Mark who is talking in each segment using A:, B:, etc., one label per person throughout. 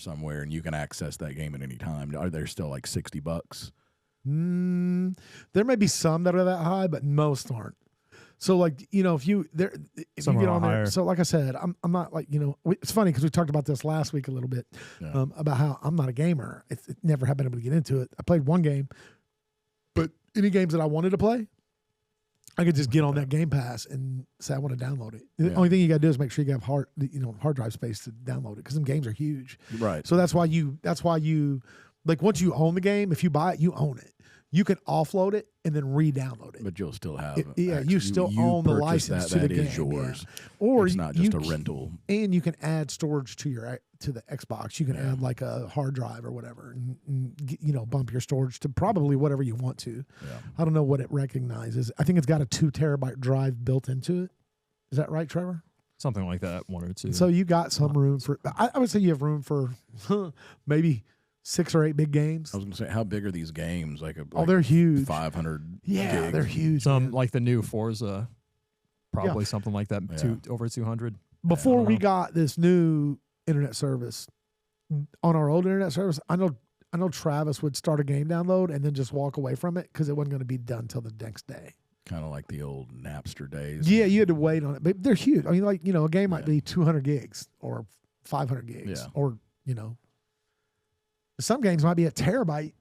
A: somewhere and you can access that game at any time. Are there still like $60?
B: There may be some that are that high, but most aren't. So like, if you get on there, so like I said, I'm not like, it's funny because we talked about this last week a little bit about how I'm not a gamer. It never have been able to get into it. I played one game, but any games that I wanted to play, I could just get on that Game Pass and say I want to download it. The only thing you got to do is make sure you have hard drive space to download it because some games are huge.
A: Right.
B: So that's why you like once you own the game, if you buy it, you own it. You can offload it and then re-download it.
A: But you'll still have
B: you still own the license to the game. That is yours. Yeah. Or
A: it's not just a rental.
B: And you can add storage to the Xbox. You can add like a hard drive or whatever and bump your storage to probably whatever you want to. Yeah. I don't know what it recognizes. I think it's got a 2 terabyte drive built into it. Is that right, Trevor?
C: Something like that, 1 or 2.
B: So you got some room for I would say you have room for maybe 6 or 8 big games.
A: I was going to say, how big are these games?
B: They're huge.
A: 500
B: Yeah,
A: gigs.
B: they're huge.
C: Like the new Forza, probably something like that, over 200.
B: Before we got this new internet service, on our old internet service, I know Travis would start a game download and then just walk away from it because it wasn't going to be done till the next day.
A: Kind of like the old Napster days.
B: Yeah, you had to wait on it. But they're huge. I mean, like, a game might be 200 gigs or 500 gigs or, some games might be a terabyte.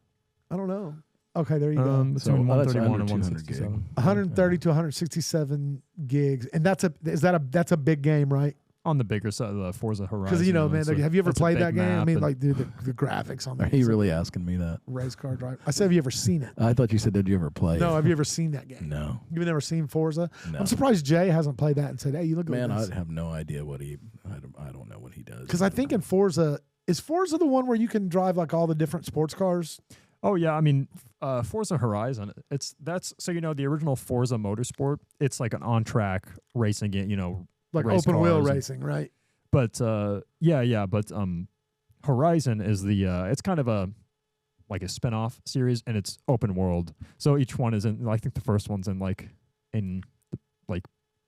B: I don't know. Okay, there you go.
C: Between 131 and
A: 167.
B: 130 to 167 gigs, and that's a big game, right?
C: On the bigger side of the Forza Horizon.
B: Because man, have you ever played that game? I mean, like, dude, the graphics on that.
A: Are you really asking me that?
B: Race car drive. I said, have you ever seen it?
A: I thought you said, did you ever play it?
B: No, have you ever seen that game?
A: No.
B: You've never seen Forza?
A: No.
B: I'm surprised Jay hasn't played that and said, hey, you look
A: at
B: this.
A: I have no idea what I don't know what he does.
B: Because I think in Forza, is Forza the one where you can drive like all the different sports cars?
C: Oh yeah, I mean, Forza Horizon. The original Forza Motorsport. It's like an on-track racing game.
B: Like open wheel racing, right?
C: But Horizon is it's kind of a spin-off series, and it's open world. So each one is I think the first one's in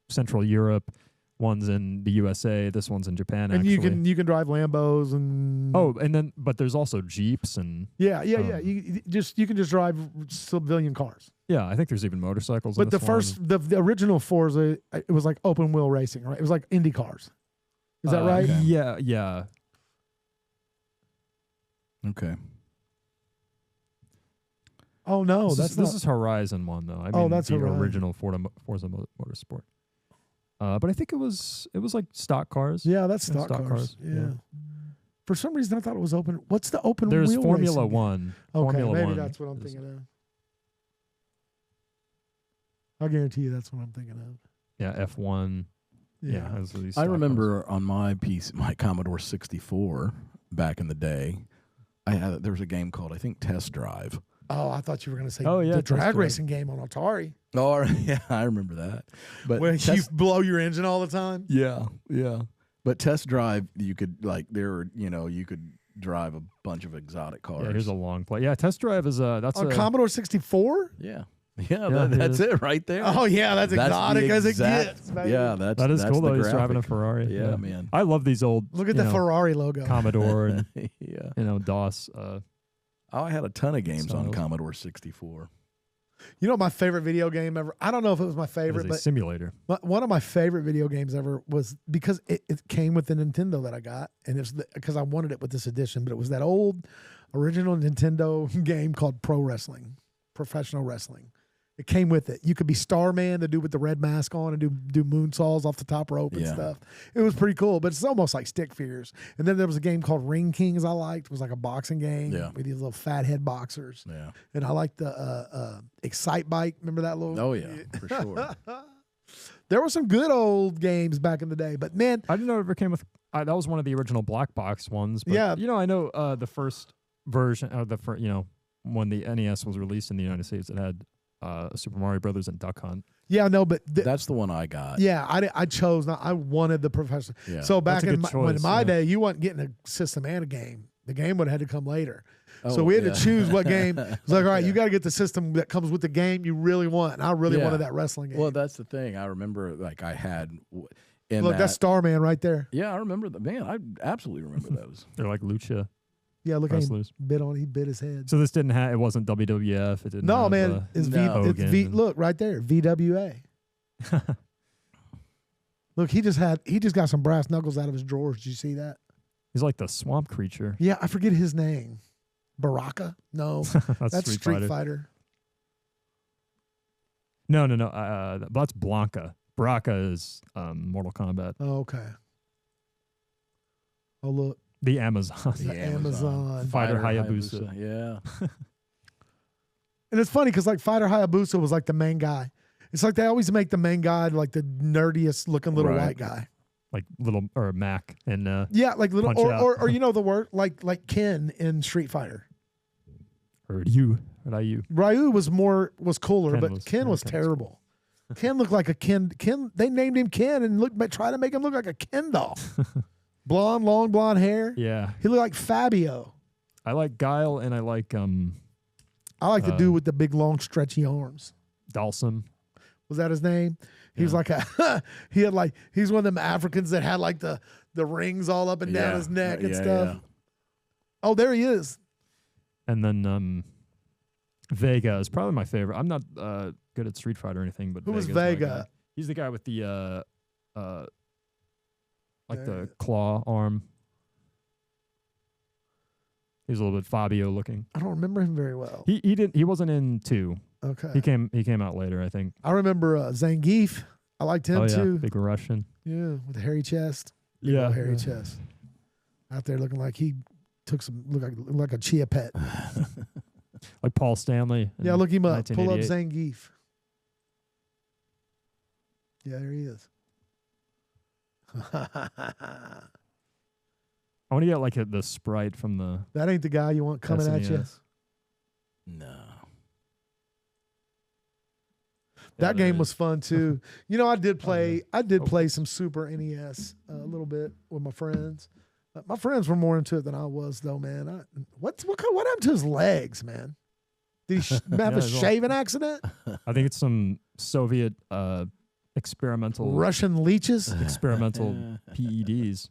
C: Central Europe. One's in the USA. This one's in Japan.
B: And you can drive Lambos and
C: but there's also Jeeps and
B: you can just drive civilian cars.
C: Yeah, I think there's even motorcycles.
B: But the original Forza, it was like open wheel racing, right? It was like Indy cars. Is that right?
C: Okay. Yeah.
A: Okay.
B: Oh no,
C: this is Horizon one though. I mean,
B: that's
C: the
B: Horizon.
C: original Forza Motorsport. But I think it was like stock cars.
B: Yeah, that's stock cars. Yeah. For some reason, I thought it was open. What's the open wheel
C: There's Formula
B: racing?
C: One.
B: Okay,
C: Formula
B: maybe
C: One
B: that's what I'm thinking of. I guarantee you that's what I'm thinking of.
C: Yeah, F1. Yeah.
A: I remember on my my Commodore 64 back in the day, there was a game called, I think, Test Drive.
B: Oh, I thought you were going to say the drag racing game on Atari.
A: Oh, yeah, I remember that. But
B: where you blow your engine all the time?
A: Yeah. But Test Drive, you could you could drive a bunch of exotic cars.
C: Yeah, here's a long play. Yeah, Test Drive is that's
B: on Commodore 64?
A: Yeah. Yeah, that's it right there.
B: Oh yeah, that's exotic as it gets. Baby.
A: Yeah,
C: that is cool though. He's driving a Ferrari.
A: Yeah, man.
C: I love these old.
B: Look at the Ferrari logo.
C: Commodore and DOS.
A: I had a ton of games on Commodore 64.
B: You know my favorite video game ever? I don't know if it was my favorite, but
C: simulator.
B: One of my favorite video games ever was because it came with the Nintendo that I got, and it's because I wanted it with this edition, but it was that old original Nintendo game called Pro-Wrestling, Professional Wrestling. It came with it. You could be Starman, the dude with the red mask on, and do moonsaults off the top rope and stuff. It was pretty cool, but it's almost like stick figures. And then there was a game called Ring Kings I liked. It was like a boxing game with these little fat head boxers. Yeah. And I liked the Excite Bike. Remember that little?
A: Oh, yeah, for sure.
B: There were some good old games back in the day, but man.
C: I didn't know it ever came with, that was one of the original black box ones. But, I know the first version, when the NES was released in the United States, it had Super Mario Brothers and Duck Hunt.
B: Yeah, no, but
A: that's the one I got.
B: Yeah, I chose not. I wanted the professional. Yeah. So back in my day, you wasn't getting a system and a game. The game would have had to come later. So we had to choose what game. It's like, all right, you got to get the system that comes with the game you really want. And I really wanted that wrestling game.
A: Well, that's the thing. I remember, I had in
B: Look, that's Starman right there.
A: Yeah, I remember that. Man, I absolutely remember those.
C: They're like lucha
B: Yeah, look, he
C: wrestlers.
B: he bit his head.
C: So this didn't have. It wasn't WWF. It didn't.
B: No,
C: have,
B: man, it's
A: no.
B: it's look right there, VWA. Look, he just got some brass knuckles out of his drawers. Did you see that?
C: He's like the swamp creature.
B: Yeah, I forget his name. Baraka? No, that's Street Fighter.
C: No. That's Blanca. Baraka is Mortal Kombat.
B: Oh, okay. Oh, look.
C: The Amazon.
B: The Amazon.
C: Fighter Hayabusa.
A: Yeah.
B: And it's funny because like Fighter Hayabusa was like the main guy. It's like they always make the main guy like the nerdiest looking little white guy.
C: Like little or Mac and
B: yeah, like little
C: Punch-Out.
B: or you know the word like Ken in Street Fighter.
C: Ryu.
B: Ryu was cooler, but Ken was
C: Ken's
B: terrible. Ken looked like a Ken. They named him Ken and tried to make him look like a Ken doll. Long blonde hair.
C: Yeah.
B: He looked like Fabio.
C: I like Guile and I like
B: the dude with the big long stretchy arms.
C: Dalsum.
B: Was that his name? He was like he's one of them Africans that had like the rings all up and down his neck and stuff. Yeah. Oh, there he is.
C: And then Vega is probably my favorite. I'm not good at Street Fighter or anything, but
B: who was
C: Vega's
B: Vega?
C: He's the guy with the the claw arm. He's a little bit Fabio looking.
B: I don't remember him very well.
C: He wasn't in 2.
B: Okay.
C: He came out later, I think.
B: I remember Zangief. I liked him too.
C: Big Russian.
B: Yeah, with a hairy chest. Hairy chest. Out there looking like he took look like a chia pet.
C: Like Paul Stanley.
B: Yeah, look him up. Pull up
C: 1988.
B: Zangief. Yeah, there he is.
C: I want to get like the sprite from the.
B: That ain't the guy you want coming at you.
A: No.
B: That game was fun too. You know, I did play some Super NES a little bit with my friends. My friends were more into it than I was, though, man. What happened to his legs, man? Did he have a shaving accident?
C: I think it's some Soviet experimental
B: Russian leeches.
C: experimental PEDs.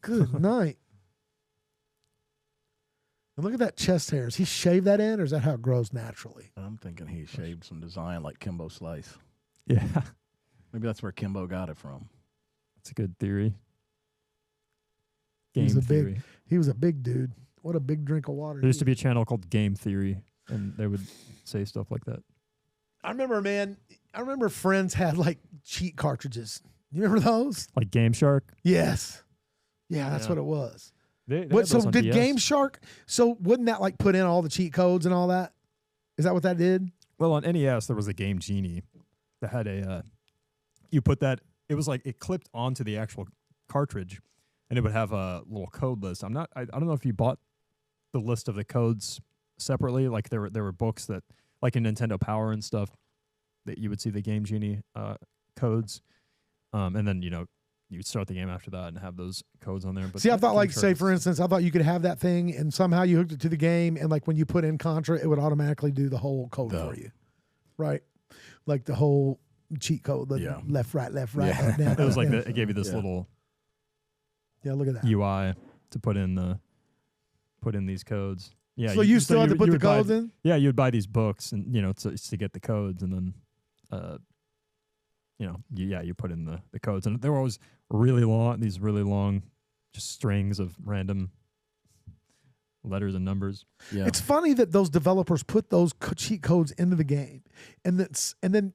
B: Good night. And look at that chest hairs. He shaved that in, or is that how it grows naturally?
A: I'm thinking he shaved some design like Kimbo Slice.
C: Yeah.
A: Maybe that's where Kimbo got it from.
C: That's a good theory.
B: He
C: Theory.
B: He was a big dude. What a big drink of water.
C: There used to be a channel called Game Theory, and they would say stuff like that.
B: I remember friends had like cheat cartridges. You remember those?
C: Like Game Shark?
B: Yes. Yeah, that's what it was.
C: They
B: So did
C: DS.
B: Game Shark? So wouldn't that like put in all the cheat codes and all that? Is that what that did?
C: Well, on NES there was a game Genie that had a. You put that. It was like it clipped onto the actual cartridge, and it would have a little code list. I don't know if you bought the list of the codes separately. Like there were books that, like in Nintendo Power and stuff, that you would see the Game Genie codes, and then you'd start the game after that and have those codes on there. But
B: see, I thought like, say for instance, I thought you could have that thing and somehow you hooked it to the game, and like when you put in Contra, it would automatically do the whole code for you, right? Like the whole cheat code, the left, right, up, down.
C: It was like it gave you this little
B: look at that
C: UI to put in these codes. Yeah.
B: So you still had to put the codes in?
C: Yeah, you would buy these books and to get the codes, and then you put in the codes, and they were always really long, just strings of random letters and numbers.
A: Yeah.
B: It's funny that those developers put those cheat codes into the game, and then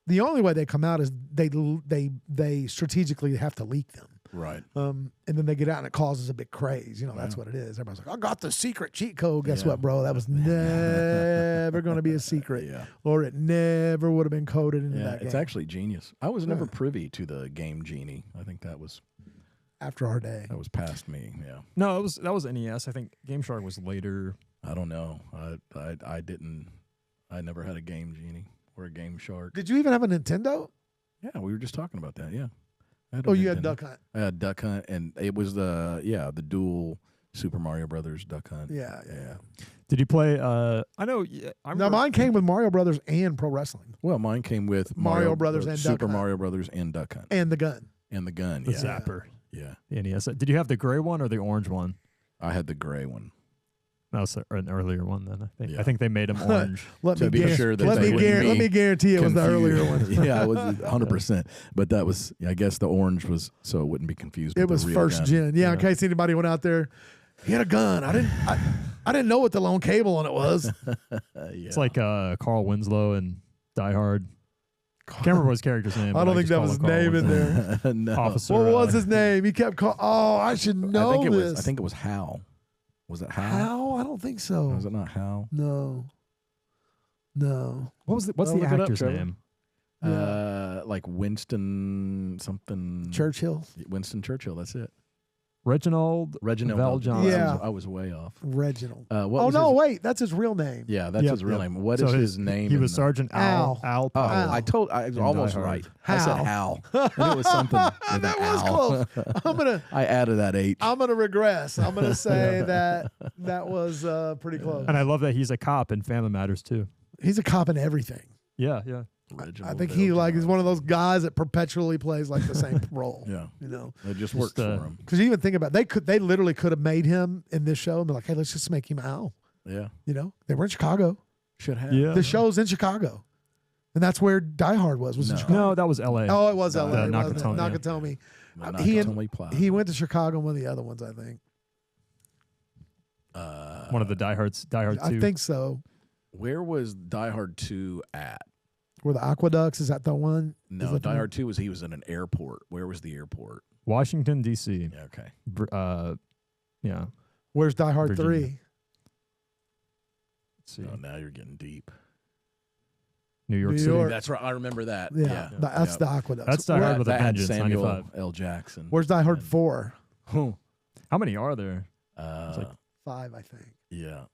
B: the only way they come out is they strategically have to leak them.
A: Right.
B: And then they get out and it causes a big craze. That's what it is. Everybody's like, I got the secret cheat code. Guess what, bro? That was never going to be a secret. Or it never would have been coded into that game.
A: It's actually genius. I was never privy to the Game Genie. I think that was
B: after our day.
A: That was past me. Yeah.
C: No, that was NES. I think Game Shark was later.
A: I don't know. I didn't. I never had a Game Genie or a Game Shark.
B: Did you even have a Nintendo?
A: Yeah, we were just talking about that. Yeah.
B: You had Duck Hunt.
A: I had Duck Hunt, and it was the dual Super Mario Brothers Duck Hunt.
B: Yeah.
C: Did you play? I know.
B: No, mine came with Mario Brothers and Pro Wrestling.
A: Well, mine came with
B: Mario Brothers and
A: Super
B: Duck Hunt.
A: Mario Brothers and Duck Hunt
B: And the gun.
A: And the gun,
C: The
A: yeah.
C: Zapper.
A: Yeah.
C: The NES. Did you have the gray one or the orange one?
A: I had the gray one.
C: That was an earlier one then, I think.
A: Yeah.
C: I think they made them orange.
A: To be sure that
B: let
A: they
B: me
A: wouldn't
B: let
A: be
B: me guarantee it was the earlier
A: confused.
B: one.
A: Yeah, it was 100%. But that was, I guess the orange was so it wouldn't be confused
B: It
A: with
B: was
A: the real
B: first
A: gun.
B: gen. Yeah, in case anybody went out there, he had a gun. I didn't know what the lone cable on it was.
C: It's like Carl Winslow and Die Hard. I can't remember his character's name.
B: I
C: but
B: don't think
C: just
B: that
C: call
B: was
C: him
B: his
C: Carl
B: name in
C: Winslow.
B: there.
A: No.
C: Officer.
B: What was his name? He kept calling. Oh, I should know this.
A: I think it was Hal. Was it Hal?
B: Hal? I don't think so.
A: Was it not Hal?
B: No.
C: What's the
A: Look it up,
C: actor's
A: Trevor.
C: name?
A: Like Winston something.
B: Churchill.
A: Winston Churchill. That's it.
C: Reginald
A: Valjean.
B: Yeah.
A: I was way off.
B: Reginald.
A: What
B: Oh
A: was
B: no!
A: his-
B: Wait, that's his real name.
A: Yeah, that's
C: Yep,
A: his real
C: yep.
A: name. What
C: So
A: is his name?
C: He
A: in
C: was
A: the-
C: Sergeant
B: Al.
C: Al
A: Oh,
C: Powell.
A: I was
C: In
A: almost
C: Die Hard.
A: right. I said
B: Hal.
A: Hal. And it was something. With
B: That
A: an
B: was
A: Al.
B: close.
A: I added that H.
B: I'm gonna regress. I'm gonna say that was pretty close.
C: And I love that he's a cop in Family Matters too.
B: He's a cop in everything.
C: Yeah.
B: I
A: Reginald
B: think he
A: Valjean.
B: is one of those guys that perpetually plays like the same role.
A: Yeah,
B: You know,
A: it just works for him.
B: because you even think about they literally could have made him in this show and be like, hey, let's just make him Al.
A: Yeah,
B: You know, they were in Chicago.
A: should have.
C: Yeah.
B: The show's in Chicago, and that's where Die Hard was in
A: No.
B: Chicago.
C: No, that was L.A.
B: Oh, it was
A: No,
B: L.A.
C: the
B: wasn't it?
C: Nakatomi, yeah.
B: Nakatomi.
A: The
B: He
A: Nakatomi Plaza.
B: He went to Chicago and one of the other ones, I think.
C: One of the Die Hards. Die Hard 2.
B: I think so.
A: Where was Die Hard 2 at?
B: Where the aqueducts, is that the one? Is
A: No,
B: that the
A: Die
B: one?
A: Hard 2 he was in an airport. Where was the airport?
C: Washington D.C.
A: Yeah, okay.
C: Yeah.
B: Where's Die Hard
C: Virginia.
B: 3?
C: Let's see.
A: Oh, now you're getting deep.
C: New York
B: New
C: City.
B: York.
A: That's right. I remember that.
B: Yeah, that's the aqueducts.
C: That's Die
B: Where-
C: Hard with a
A: that had
C: Vengeance.
A: Samuel
C: 95.
A: L. Jackson.
B: Where's Die Hard
A: And-
B: 4?
C: How many are there?
A: like,
B: 5, I think.
A: yeah.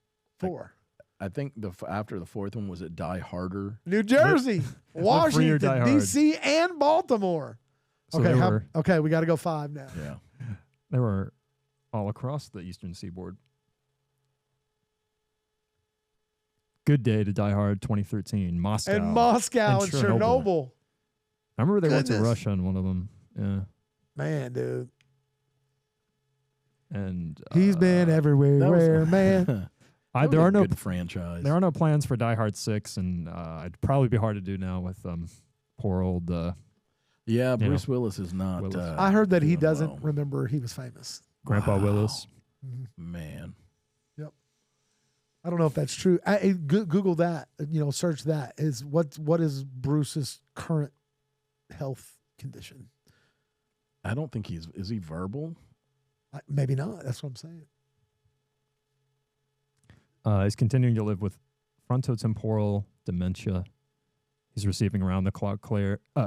B: 4.
A: I think after the fourth one was it Die Harder.
B: New Jersey,
C: Die
B: Washington,
C: Hard.
B: D.C., and Baltimore.
C: So
B: Okay,
C: they were,
B: we got to go 5 now.
A: Yeah.
C: they were all across the Eastern Seaboard. Good Day to Die Hard 2013. Moscow.
B: And Moscow and
C: And
B: Chernobyl.
C: Chernobyl. I remember they went to
B: Goodness.
C: Russia in one of them. Yeah.
B: Man, dude.
C: And
B: He's been everywhere,
A: that was-
B: where, man.
A: That was
C: there are
A: a
C: no
A: good franchise.
C: there are no plans for Die Hard 6, and it'd probably be hard to do now with poor old
A: Yeah,
C: you
A: Bruce Willis is not.
C: Willis.
B: I heard that he
A: doing
B: doesn't
A: well.
B: remember he was famous.
C: Grandpa
A: Wow.
C: Willis.
A: Man.
B: I don't know if that's true. Google that. Search that. What is Bruce's current health condition?
A: I don't think is he verbal?
B: Maybe not. That's what I'm saying.
C: He's continuing to live with frontotemporal dementia. He's receiving around-the-clock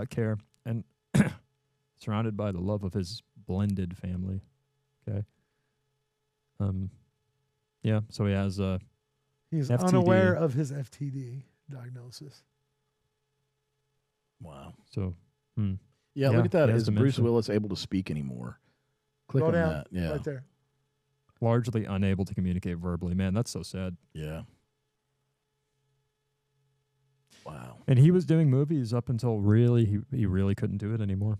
C: care and surrounded by the love of his blended family. Okay. Yeah. So he has
B: He's
C: FTD.
B: unaware of his FTD diagnosis.
A: Wow.
C: so.
A: Yeah,
C: Yeah,
A: look at that.
C: he has
A: Is Bruce
C: dementia.
A: Willis able to speak anymore? Click
B: Go
A: on
B: down,
A: that. Yeah.
B: right there.
C: Largely unable to communicate verbally. Man, that's so sad.
A: Yeah. Wow.
C: And he was doing movies up until really he really couldn't do it anymore.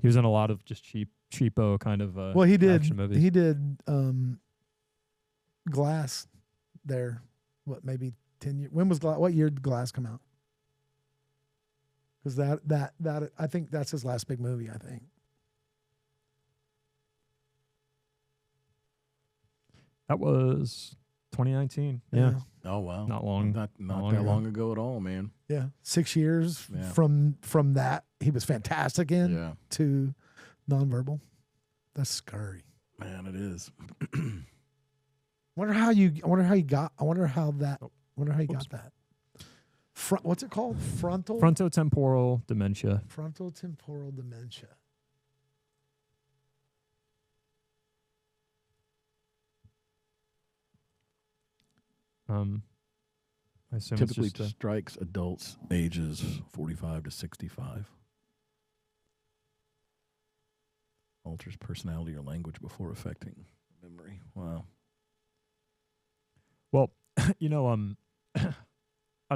C: He was in a lot of just cheapo kind of
B: Well, he did.
C: action movies.
B: He did Glass. There, what maybe 10 years? When was Glass? What year did Glass come out? Because that I think that's his last big movie. I think.
C: That was 2019. Yeah.
A: Oh wow.
C: Not long.
A: Not
C: long
A: that
C: ago.
A: long ago at all, man.
B: Yeah, 6 years
A: Yeah.
B: from that he was fantastic in
A: Yeah.
B: to nonverbal. That's scary.
A: Man, it is.
B: Wonder how you got that. What's it called?
C: Frontotemporal dementia.
B: Frontotemporal dementia.
C: I assume
A: Typically
C: it's just
A: strikes adults ages 45 to 65. Alters personality or language before affecting memory. Wow.
C: well, I don't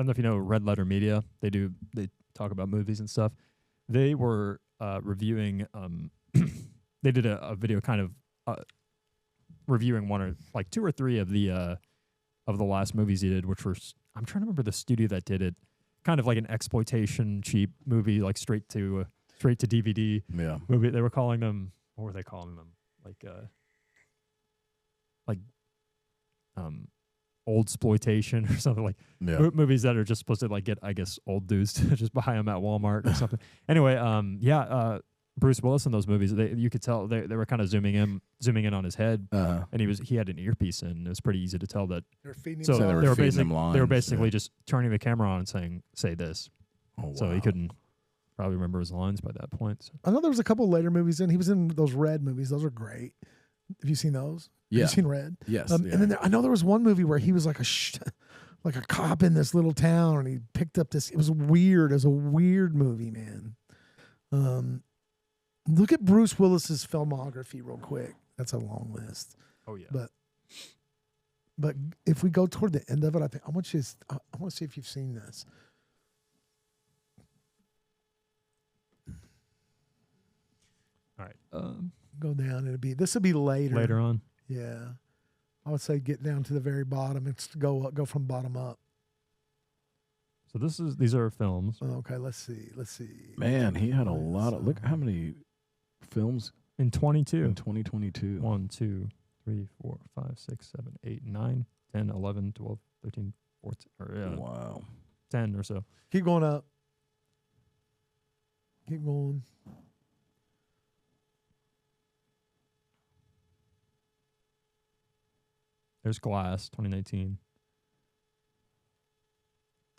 C: know if you know Red Letter Media. They talk about movies and stuff. They were reviewing. They did a video kind of reviewing one or like 2 or 3 of the last movies he did, which were I'm trying to remember the studio that did it. Kind of like an exploitation cheap movie, like straight to DVD movie. They were calling them. What were they calling them? Like old exploitation or something, like movies that are just supposed to like get, I guess, old dudes to just buy them at Walmart or something. Anyway, Bruce Willis in those movies, you could tell they were kind of zooming in on his head, and he had an earpiece in. It was pretty easy to tell that.
B: So
C: they were basically just turning the camera on and saying, "Say this."
A: Oh, wow.
C: So he couldn't probably remember his lines by that point. So.
B: I know there was a couple later movies in. He was in those Red movies. Those are great. Have you seen those?
A: Yeah.
B: Have you seen Red?
A: Yes.
B: And then I know there was one movie where he was like like a cop in this little town, and he picked up this. It was weird. It was a weird movie, man. Look at Bruce Willis's filmography real quick. That's a long list.
C: Oh yeah.
B: But if we go toward the end of it, I want to see if you've seen this.
C: All right.
B: Go down. This will be later.
C: Later on.
B: Yeah. I would say get down to the very bottom. It's go from bottom up.
C: So these are films.
B: Okay, let's see.
A: Man, he had a lot of. Look how many films
C: in 22.
A: In 2022.
C: 1, 2, 3, 4, 5, 6, 7, 8, 9, 10, 11, 12, 13, 14.
A: Wow.
C: 10 or so.
B: Keep going up. Keep going.
C: There's Glass, 2019.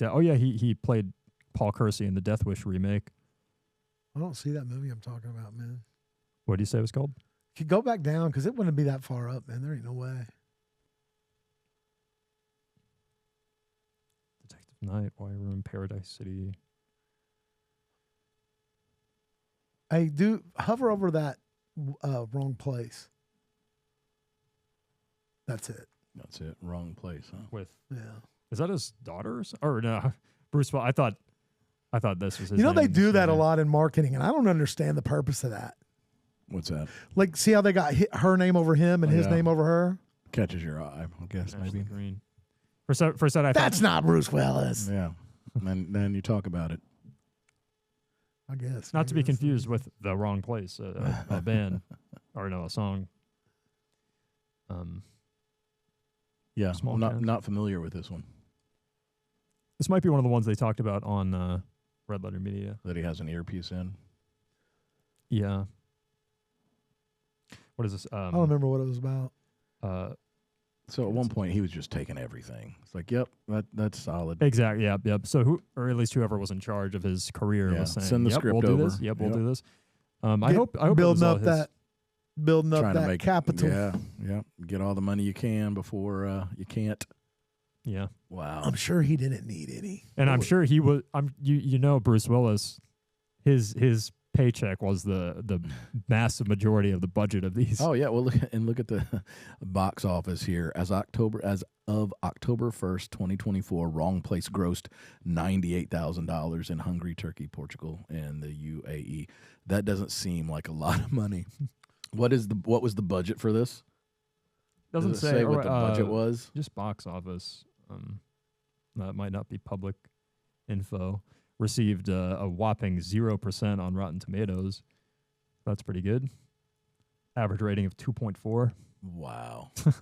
C: Oh yeah, he played Paul Kersey in the Death Wish remake.
B: I don't see that movie I'm talking about, man.
C: What do you say it was called?
B: You go back down because it wouldn't be that far up, man. There ain't no way.
C: Detective Night, Wire Room, Paradise City.
B: Hey, hover over that wrong place. That's it.
A: That's it. Wrong place, huh?
C: Is that his daughter or no? Bruce Willis. I thought this was his
B: name. They do that a
C: name.
B: lot in marketing, and I don't understand the purpose of that.
A: What's that?
B: Like, see how they got her name over him and his name over her?
A: Catches your eye, I guess.
C: Ashley
A: maybe.
C: Green. For a second, I thought
B: that's not Bruce Willis.
A: Yeah. And then you talk about it.
B: I guess.
C: Not to be confused with The Wrong Place, a band, or no, a song.
A: Yeah, I'm not familiar with this one.
C: This might be one of the ones they talked about on Red Letter Media.
A: That he has an earpiece in.
C: Yeah. What is this?
B: I don't remember what it was about.
A: So at one point he was just taking everything. It's like, yep, that's solid.
C: Exactly. Yep. So or at least whoever was in charge of his career was saying,
A: send the script
C: we'll
A: over.
C: Do this. Yep, we'll do this. I hope
B: building up that capital.
A: Yeah. Get all the money you can before you can't.
C: Yeah.
A: Wow.
B: I'm sure he didn't need any.
C: And I'm sure he was. Bruce Willis, his paycheck was the massive majority of the budget of these.
A: Oh yeah. Well, look at the box office here. As of October 1st, 2024, Wrong Place grossed $98,000 in Hungary, Turkey, Portugal, and the UAE. That doesn't seem like a lot of money. What was the budget for this?
C: Doesn't
A: say what the budget was.
C: Just box office. That might not be public info. Received a whopping 0% on Rotten Tomatoes. That's pretty good. Average rating of 2.4.
A: Wow.
C: A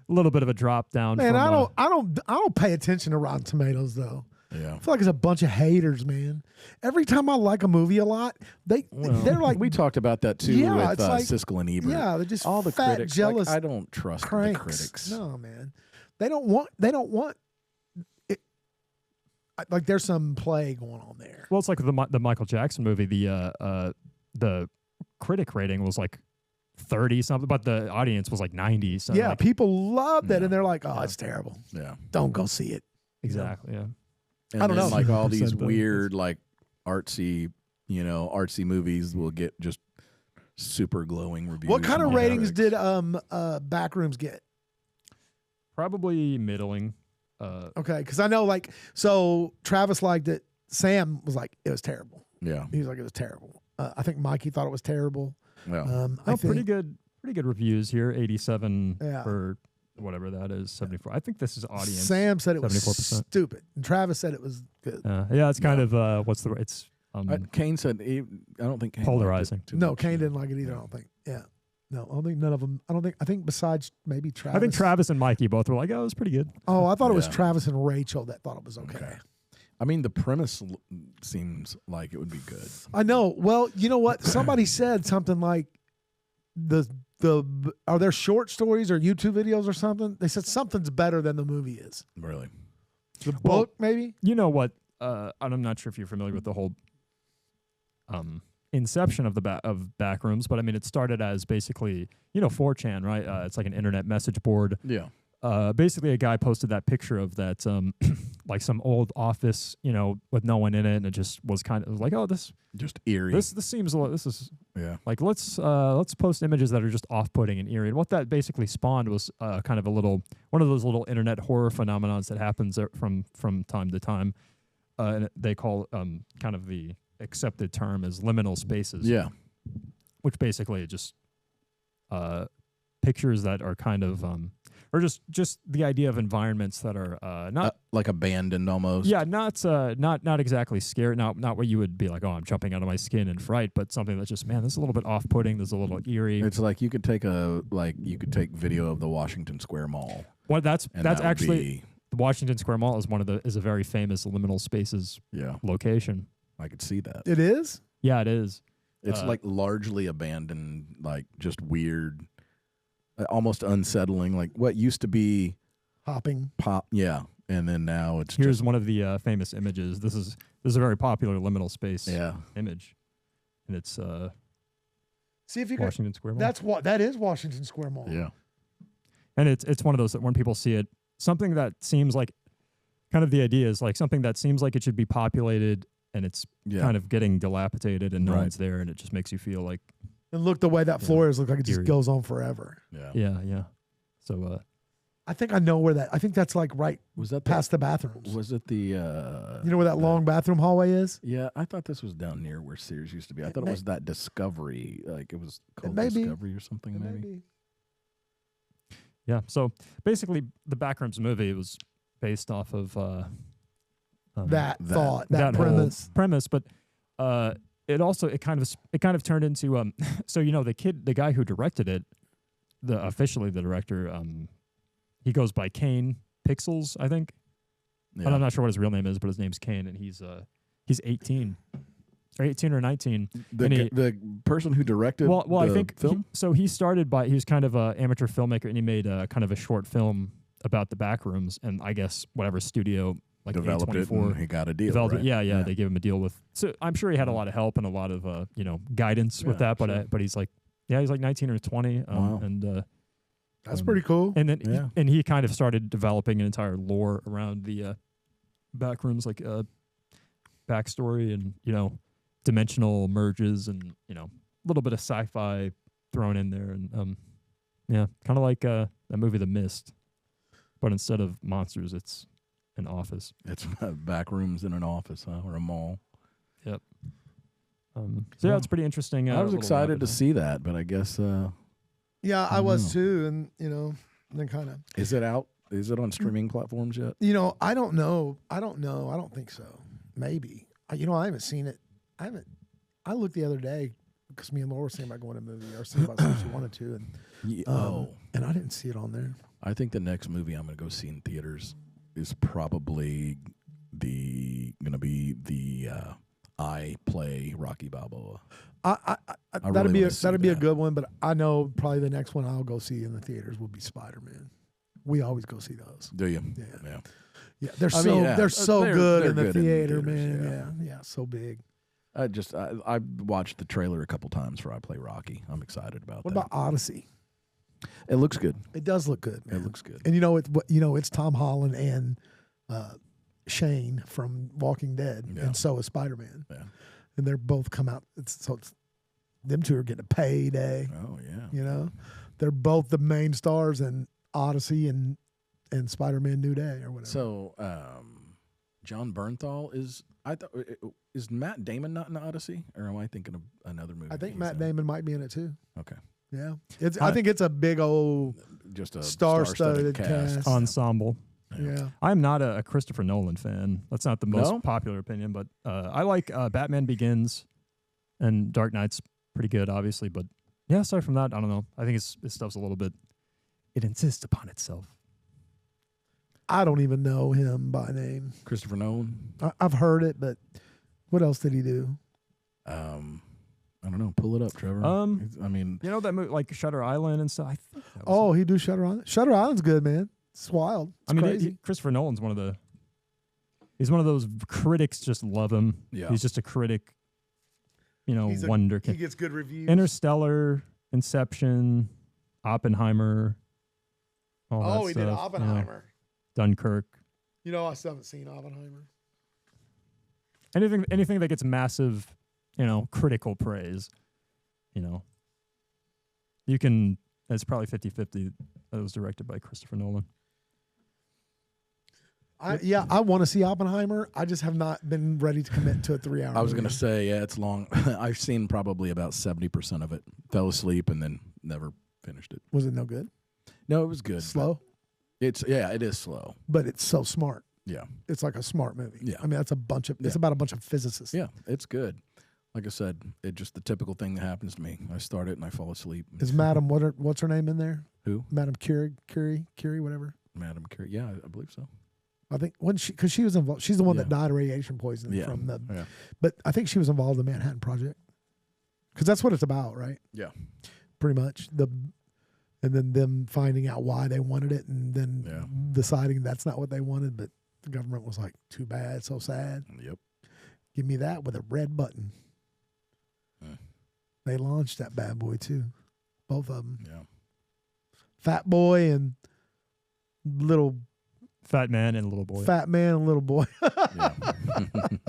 C: little bit of a drop down.
B: Man, I don't pay attention to Rotten Tomatoes though.
A: Yeah.
B: I feel like it's a bunch of haters, man. Every time I like a movie a lot, they're like,
A: we talked about that too with Siskel and Ebert.
B: Yeah, they're just
A: all the
B: fat,
A: critics.
B: jealous.
A: Like, I don't trust
B: cranks.
A: the critics.
B: No, man. They don't want it. Like there's some play going on there.
C: Well, it's like the Michael Jackson movie. The critic rating was like 30 something, but the audience was like 90. So
B: yeah, people love that, and they're like, "Oh, it's terrible.
A: Yeah,
B: don't go see it."
C: Exactly. Yeah.
A: And
B: I don't know.
A: Like all these weird, like artsy movies will get just super glowing reviews.
B: What kind of ratings did Backrooms get?
C: Probably middling.
B: Okay, because I know so Travis liked it. Sam was like, it was terrible.
A: Yeah,
B: he was like, it was terrible. I think Mikey thought it was terrible.
A: Well,
B: I think,
C: pretty good reviews here. 87
B: Yeah.
C: for whatever that is. 74. I think this is audience.
B: Sam said it was
C: 74%.
B: stupid, and Travis said it was good.
C: Yeah, it's kind of it's
A: Kane said I don't think Kane
C: polarizing.
A: liked it too
B: No,
A: much.
B: Kane didn't like it either. I don't think. Yeah. No, I don't think none of them. I think besides maybe Travis.
C: I think Travis and Mikey both were like, oh, it was pretty good.
B: Oh, I thought it was
A: Yeah.
B: Travis and Rachel that thought it was okay.
A: I mean, the premise seems like it would be good.
B: I know. Well, you know what? Somebody said something like the are there short stories or YouTube videos or something? They said something's better than the movie is.
A: Really.
B: The
C: Well,
B: book, maybe?
C: You know what? I'm not sure if you're familiar with the whole inception of of Backrooms, but I mean, it started as basically 4chan, right? It's like an internet message board.
A: Yeah.
C: Basically, a guy posted that picture of that, like some old office, with no one in it, and it just was kind of like, oh, this
A: Just eerie.
C: this seems a little, this is
A: yeah.
C: like let's post images that are just off-putting and eerie. And what that basically spawned was kind of one of those little internet horror phenomenons that happens from time to time, and they call kind of the accepted term as liminal spaces.
A: Yeah.
C: Which basically just pictures that are kind of or just the idea of environments that are not
A: Like abandoned almost.
C: yeah, not exactly scary, not what you would be like, oh, I'm jumping out of my skin in fright, but something that's just, man, this is a little bit off-putting, this is a little eerie.
A: It's like you could take video of the Washington Square Mall.
C: Well, that's
A: And that would
C: actually the Washington Square Mall is a very famous liminal spaces
A: Yeah.
C: location.
A: I could see that.
B: It is?
C: Yeah, it is.
A: It's like largely abandoned, like just weird, almost unsettling, like what used to be
B: Hopping.
A: pop. Yeah. And then now it's
C: Here's
A: just,
C: one of the famous images. This is a very popular liminal space
A: yeah.
C: image, and it's
B: See if you can.
C: Washington Square Mall.
B: That is Washington Square Mall.
A: Yeah.
C: And it's one of those that when people see it, something that seems like kind of the idea is like something that seems like it should be populated, and it's
A: Yeah.
C: kind of getting dilapidated and no
A: Right.
C: one's there, and it just makes you feel like
B: And look the way that floor is. Look like it just
C: Eerie.
B: goes on forever.
A: Yeah.
C: yeah. So
B: I think I know where that. I think that's like right
A: Was that
B: past the bathrooms.
A: Was it the?
B: You know where that long bathroom hallway is?
A: Yeah, I thought this was down near where Sears used to be. I thought it
B: may-
A: was that Discovery, like it was called
B: may be.
A: Discovery or something.
B: It may
A: Maybe.
B: be.
C: yeah. So basically, the Backrooms movie was based off of
B: That
A: that-
B: thought, that
C: whole
B: premise.
C: premise, but it kind of turned into so the guy who directed it, officially the director, he goes by Kane Pixels, I think.
A: Yeah.
C: And I'm not sure what his real name is, but his name's Kane, and he's 18 or 19. and
A: The person who directed
C: Well, I
A: the
C: think
A: film.
C: he started by, he was kind of an amateur filmmaker, and he made kind of a short film about the Backrooms, and I guess whatever studio like
A: developed it,
C: A24
A: and he got a deal.
C: developed
A: right?
C: it. Yeah, they gave him a deal with. So I'm sure he had a lot of help and a lot of guidance with
A: Yeah,
C: that. But
A: sure.
C: but he's like 19 or 20,
A: Wow.
C: and
B: That's pretty cool.
C: and then
A: Yeah.
C: he kind of started developing an entire lore around the Backrooms, like backstory and dimensional merges and a little bit of sci-fi thrown in there, and kind of like that movie The Mist, but instead of monsters, it's an office.
A: It's back rooms in an office, or a mall.
C: So yeah, it's pretty interesting.
A: I was
C: little
A: excited
C: rabbit
A: to
C: hole.
A: see that, but I guess
B: Yeah, I
A: don't
B: was
A: know.
B: too, and then kind of.
A: is it out? Is it on streaming platforms yet?
B: I don't know. I don't think so. Maybe. I haven't seen it. I looked the other day because me and Laura were saying about going to a movie or saying about something she wanted to, and and I didn't see it on there.
A: I think the next movie I'm going to go see in theaters is probably going to be the I Play Rocky Balboa.
B: That'd
A: really
B: be
A: wanna see
B: that'd be a
A: that.
B: good one, but I know probably the next one I'll go see in the theaters will be Spider-Man. We always go see those.
A: Do you?
B: Yeah.
A: Yeah.
B: They're
A: I
B: so
A: mean, yeah,
B: they're so
A: they're-
B: good
A: they're
B: in the
A: good in the
B: theater,
A: theaters,
B: man. Yeah, so big.
A: I watched the trailer a couple times for I Play Rocky. I'm excited about
B: What
A: that.
B: about Odyssey?
A: It looks good.
B: It does look good, man.
A: It looks good.
B: And it's Tom Holland and Shane from Walking Dead,
A: Yeah.
B: and so is Spider-Man.
A: Yeah.
B: And they're both come out. It's them two are getting a payday.
A: Oh yeah.
B: They're both the main stars in Odyssey and Spider-Man New Day or whatever.
A: So John Bernthal is. I thought is Matt Damon not in the Odyssey, or am I thinking of another movie?
B: I think
A: he's
B: Matt
A: in?
B: Damon might be in it too.
A: Okay,
B: Yeah, I think it's a big old
A: just a
B: star-studded cast.
C: Ensemble.
B: Yeah.
C: I'm not a Christopher Nolan fan. That's not the most
A: No?
C: popular opinion, but I like Batman Begins and Dark Knight's pretty good, obviously. But yeah, aside from that, I don't know. I think his stuff's a little bit. It insists upon itself.
B: I don't even know him by name.
A: Christopher Nolan.
B: I've heard it, but what else did he do?
A: I don't know. Pull it up, Trevor. I mean,
C: You know that movie like Shutter Island and stuff. I think that was
B: Oh, he do Shutter Island. Shutter Island's good, man. It's wild. It's
C: I mean,
B: crazy.
C: Christopher Nolan's he's one of those critics just love him.
A: Yeah.
C: He's just a critic,
B: He
C: wonderkid.
B: gets good reviews.
C: Interstellar, Inception, Oppenheimer. All that
B: he did
C: stuff,
B: Oppenheimer.
C: Dunkirk.
B: I still haven't seen Oppenheimer.
C: Anything that gets massive, critical praise, you can. It's probably 50-50 that was directed by Christopher Nolan.
B: I want to see Oppenheimer. I just have not been ready to commit to a 3 hour.
A: I was going to say, yeah, it's long. I've seen probably about 70% of it. Fell asleep and then never finished it.
B: Was it no good?
A: No, it was good.
B: Slow,
A: It is slow.
B: but it's so smart.
A: Yeah.
B: It's like a smart movie.
A: Yeah.
B: I mean, that's it's about a bunch of physicists.
A: Yeah, it's good. Like I said, it's just the typical thing that happens to me. I start it and I fall asleep.
B: Is Madam what's her name in there?
A: Who?
B: Madam Curie, whatever.
A: Madam Curie. Yeah, I believe so.
B: I think because she was involved. She's the one that
A: Yeah.
B: died of radiation poisoning
A: Yeah.
B: from the.
A: Yeah.
B: But I think she was involved in the Manhattan Project because that's what it's about, right?
A: Yeah.
B: Pretty much and then them finding out why they wanted it, and then deciding that's not what they wanted, but the government was like, "Too bad, so sad.
A: Yep.
B: Give me that with a red button." They launched that bad boy too, both of them.
A: Yeah.
B: Fat Boy and little
C: Fat Man and Little Boy.
B: Fat Man and Little Boy.
A: Yeah.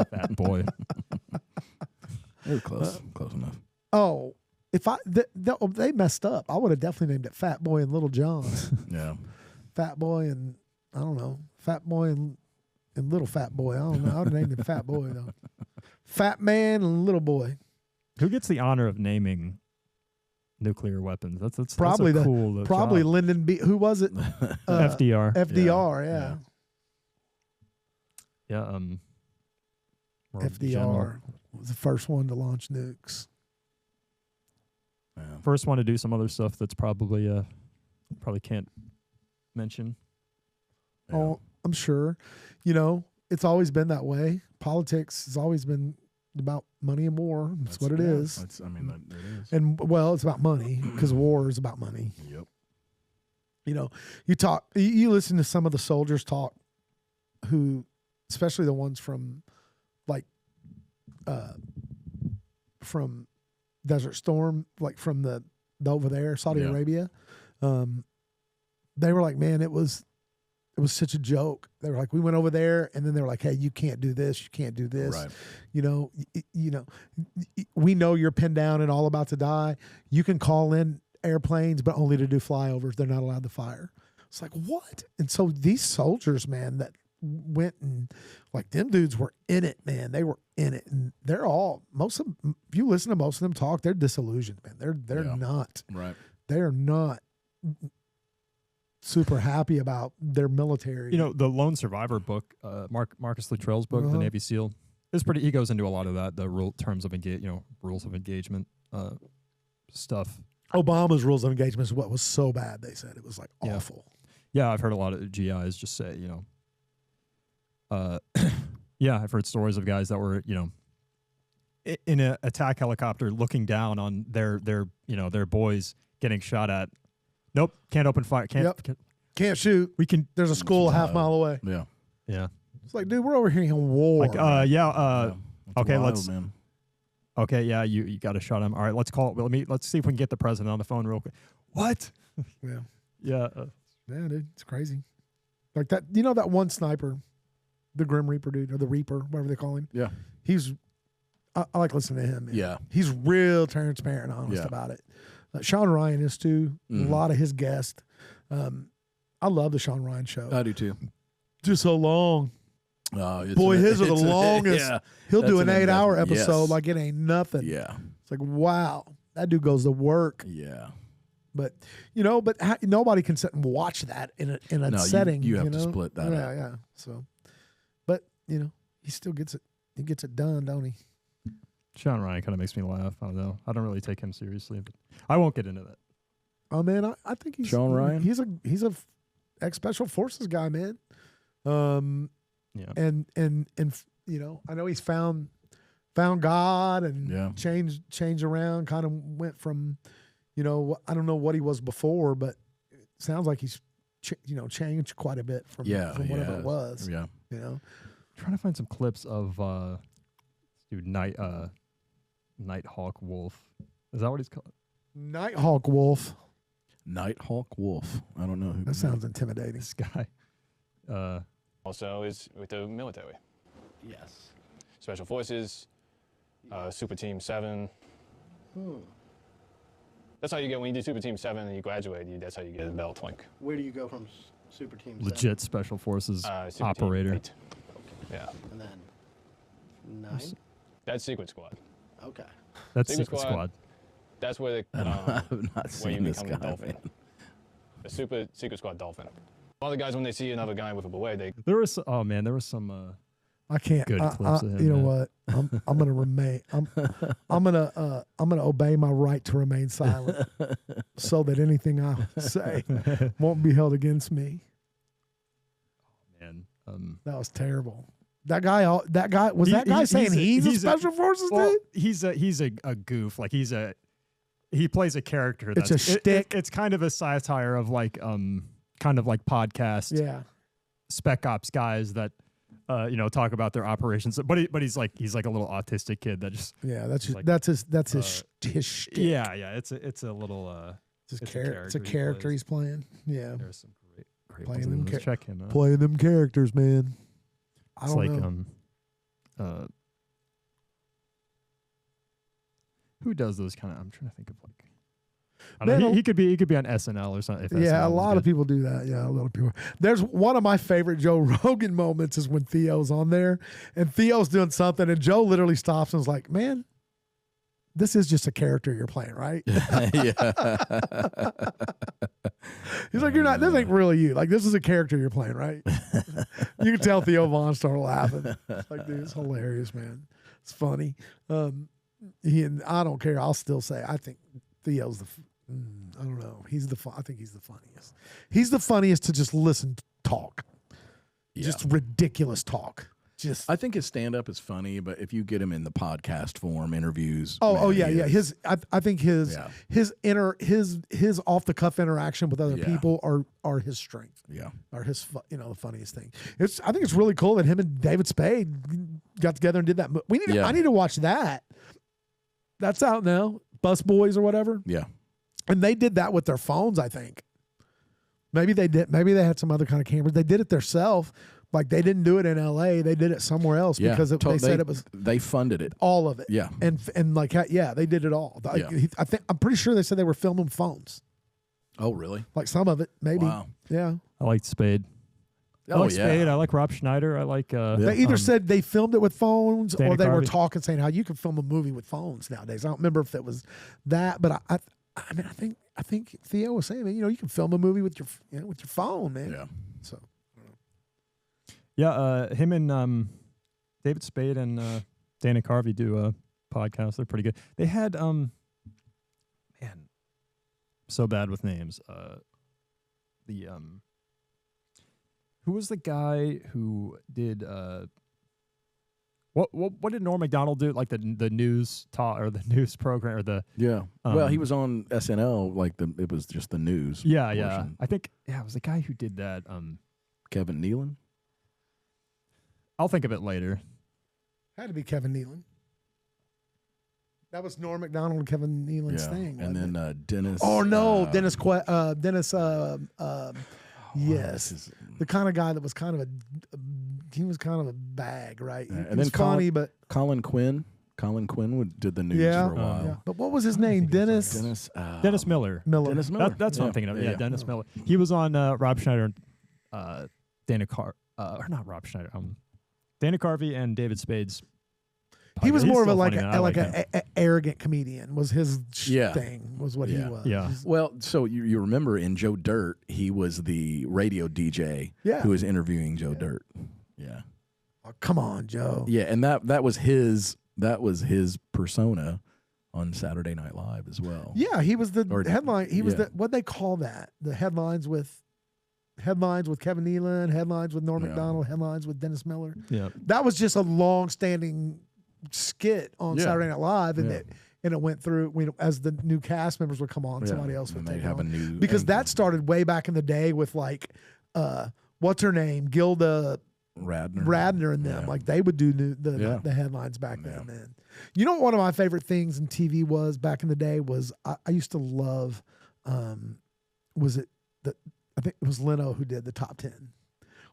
C: Fat Boy.
A: It was close. Close enough.
B: Oh, if they messed up, I would have definitely named it Fat Boy and Little John.
A: Yeah.
B: Fat Boy and I don't know, Fat Boy and Little Fat Boy. I don't know. I would have named him Fat Boy though. Fat Man and Little Boy.
C: Who gets the honor of naming nuclear weapons? That's
B: Probably
C: that's a cool
B: probably
C: job.
B: Lyndon B. Who was it?
C: FDR.
B: FDR. Yeah.
C: Yeah. or
B: FDR
C: General.
B: was the first one to launch nukes.
A: Yeah.
C: First one to do some other stuff that's probably can't mention.
A: Yeah.
B: Oh, I'm sure. It's always been that way. Politics has always been about money and war. That's what it is.
A: It is.
B: And it's about money because war is about money.
A: Yep.
B: You listen to some of the soldiers talk who, especially the ones from from Desert Storm, like from the over there, Saudi Arabia. They were like, man, it was such a joke. They were like, we went over there, and then they were like, hey, you can't do this, you can't do this.
A: Right.
B: We know you're pinned down and all about to die. You can call in airplanes, but only to do flyovers. They're not allowed to fire. It's like, what? And so these soldiers, man, that went and like them dudes were in it, man. They were in it, and they're all most of them. If you listen to most of them talk, they're disillusioned, man. They're not.
A: Right.
B: They're not super happy about their military.
C: The Lone Survivor book, Marcus Luttrell's book, the Navy SEAL, is pretty. He goes into a lot of that, the terms of rules of engagement stuff.
B: Obama's rules of engagement is what was so bad. They said it was like awful.
C: Yeah, I've heard a lot of GIs just say, I've heard stories of guys that were, in an attack helicopter looking down on their boys getting shot at. Nope, can't open fire.
B: Can't shoot.
C: We can.
B: There's a school a half mile away.
A: Yeah.
C: Yeah.
B: It's like, dude, we're over here in war.
C: Like, okay,
A: wild, man.
C: Okay, yeah, you got a shot him. All right, let's call it. Let's see if we can get the president on the phone real quick. What?
B: Yeah.
C: Yeah.
B: Yeah, dude, it's crazy. Like that, that one sniper, the Grim Reaper dude, or the Reaper, whatever they call him.
A: Yeah.
B: I like listening to him. Man.
A: Yeah.
B: He's real transparent and honest about it. Sean Ryan is too.
A: Mm-hmm.
B: A lot of his guests. I love the Sean Ryan show.
A: I do too.
B: Just so long. Boy, his are the longest.
A: Yeah,
B: He'll
A: that's
B: do an 8-hour
A: investment.
B: episode
A: Yes.
B: like it ain't nothing.
A: Yeah.
B: It's like, wow, that dude goes to work.
A: Yeah.
B: But nobody can sit and watch that in a
A: No,
B: setting.
A: you have to split that
B: Yeah,
A: up.
B: yeah. So, but he still gets it. He gets it done, don't he?
C: Sean Ryan kind of makes me laugh. I don't know. I don't really take him seriously, but I won't get into that.
B: Oh man, I think he's
A: Sean Ryan?
B: He's a ex special forces guy, man.
C: Yeah.
B: And I know he's found God and
A: Yeah.
B: changed around. Kind of went from, I don't know what he was before, but it sounds like he's changed quite a bit from whatever it was.
A: Yeah.
C: Trying to find some clips of dude Nighthawk Wolf. Is that what he's called?
B: Nighthawk Wolf.
A: Nighthawk Wolf. I don't know who
B: That sounds intimidating.
C: This guy.
D: Also is with the military.
A: Yes.
D: Special Forces, Super Team 7. That's how you get, when you do Super Team 7 and you graduate, that's how you get a belt. Like,
E: Where do you go from Super Team 7?
C: Legit Special Forces
D: Super Team
C: operator.
D: 8. Yeah.
E: And then 9?
D: That's Secret Squad.
E: Okay.
C: That's
D: Secret
C: Secret
D: Squad.
C: Squad.
D: That's where
A: I've not
D: where you
A: seen this
D: become
A: guy.
D: a dolphin.
A: Man.
D: The Secret Squad dolphin. A lot of guys, when they see another guy with a beret,
C: There was some
B: I can't.
C: Good clips of him,
B: you know
C: man.
B: what? I'm gonna remain. I'm gonna obey my right to remain silent, so that anything I say won't be held against me.
C: man.
B: That was terrible. That guy was that guy saying he's a special forces
C: well,
B: dude?
C: he's a goof. Like he plays a character.
B: It's a shtick.
C: It's kind of a satire of like kind of like podcast
B: Yeah.
C: spec ops guys that talk about their operations. But he's like a little autistic kid that just
B: Yeah, that's just,
C: like,
B: that's his shtick.
C: yeah. It's a little
B: It's
C: it's
B: a
C: a
B: character
C: plays.
B: he's playing. Yeah,
C: There's some great
B: Playing
C: ones.
B: them
C: Let's check him out.
B: playing them characters, man. I
C: It's
B: don't
C: like
B: know.
C: Who does those kind of? I'm trying to think of like. I
B: Man,
C: don't know, he could be on SNL or something. If
B: Yeah,
C: SNL
B: a
C: was
B: lot of
C: good.
B: people do that. Yeah, a lot of people. There's one of my favorite Joe Rogan moments is when Theo's on there and Theo's doing something and Joe literally stops and is like, "Man, this is just a character you're playing, right?"
A: Yeah.
B: He's like, "You're not. This ain't really you. Like, this is a character you're playing, right?" You can tell Theo Vaughn started laughing. It's like, dude, it's hilarious, man. It's funny. I don't care. I'll still say I think Theo's I don't know. I think he's the funniest. He's the funniest to just listen to talk.
A: Yeah.
B: Just ridiculous talk. Just
A: I think his stand up is funny, but if you get him in the podcast form, interviews.
B: oh
A: man,
B: yeah.
A: he is-
B: I think his
A: Yeah.
B: his off the cuff interaction with other
A: Yeah.
B: people are his strength.
A: Yeah.
B: Or his the funniest thing. I think it's really cool that him and David Spade got together and did that. I need to watch that. That's out now. Bus Boys or whatever.
A: Yeah.
B: And they did that with their phones, I think. Maybe they did. Maybe they had some other kind of cameras. They did it themselves. Like they didn't do it in L.A. They did it somewhere else
A: Yeah.
B: because they said it was
A: They funded it.
B: all of it.
A: Yeah.
B: And like they did it all.
A: Yeah.
B: I'm pretty sure they said they were filming phones.
A: Oh, really?
B: Like some of it, maybe.
A: Wow.
B: Yeah.
C: I like Spade. I
A: Oh,
C: like
A: yeah.
C: Spade. I like Rob Schneider. I like.
B: They either said they filmed it with phones
C: Dana
B: or they were
C: Carvey.
B: talking saying how you can film a movie with phones nowadays. I don't remember if it was that, but I think Theo was saying, you can film a movie with your phone, man.
A: Yeah.
B: So
C: Yeah, him and David Spade and Dana Carvey do a podcast. They're pretty good. They had man, so bad with names. Who was the guy who did what did Norm Macdonald do? Like the news talk or the news program or the
A: Yeah. Well, he was on SNL. Like it was just the news.
C: yeah.
A: portion.
C: I think it was the guy who did that.
A: Kevin Nealon.
C: I'll think of it later.
B: had to be Kevin Nealon. That was Norm Macdonald and Kevin Nealon's
A: Yeah.
B: thing.
A: And
B: wasn't
A: then
B: it?
A: Dennis.
B: Oh no, Dennis.
A: this
B: Yes,
A: is-
B: the kind of guy that was kind of he was kind of a bag, right?
A: Yeah,
B: He
A: and
B: was
A: then
B: funny, but
A: Colin Quinn. Colin Quinn did the news
B: yeah,
A: for a while.
B: yeah. But what was his name? Dennis
C: Dennis Miller.
B: Miller.
A: Dennis Miller.
C: That's what I'm thinking of. Yeah, Dennis Miller. He was on Rob Schneider and Dana Carr. Or not Rob Schneider. Dana Carvey and David Spade's.
B: He was
C: He's
B: more of a
C: still
B: like
C: funny, man. I
B: a like
C: him.
B: a arrogant comedian was his
A: Yeah.
B: thing was what he
A: Yeah.
B: was.
C: Yeah.
A: Well, so you remember in Joe Dirt, he was the radio DJ
B: Yeah.
A: who was interviewing Joe Dirt. Yeah.
B: Oh, come on, Joe.
A: Yeah, and that was his persona on Saturday Night Live as well.
B: Yeah, he was the
A: Or-
B: headline. He was
A: yeah.
B: the what they call that the headlines with Kevin Nealon, headlines with Norm
A: Yeah.
B: Macdonald, headlines with Dennis Miller.
C: Yeah.
B: That was just a long-standing skit on
A: Yeah.
B: Saturday Night Live, and
A: Yeah.
B: it went through as the new cast members would come on,
A: Yeah.
B: somebody else would
A: And
B: take
A: they'd
B: it
A: have a
B: on.
A: new
B: Because
A: anchor.
B: that started way back in the day with like what's her name, Gilda Radner and them.
A: Yeah.
B: Like they would do
A: Yeah.
B: the headlines back
A: Yeah.
B: then, man. You know what one of my favorite things in TV was back in the day was I used to love I think it was Leno who did the top 10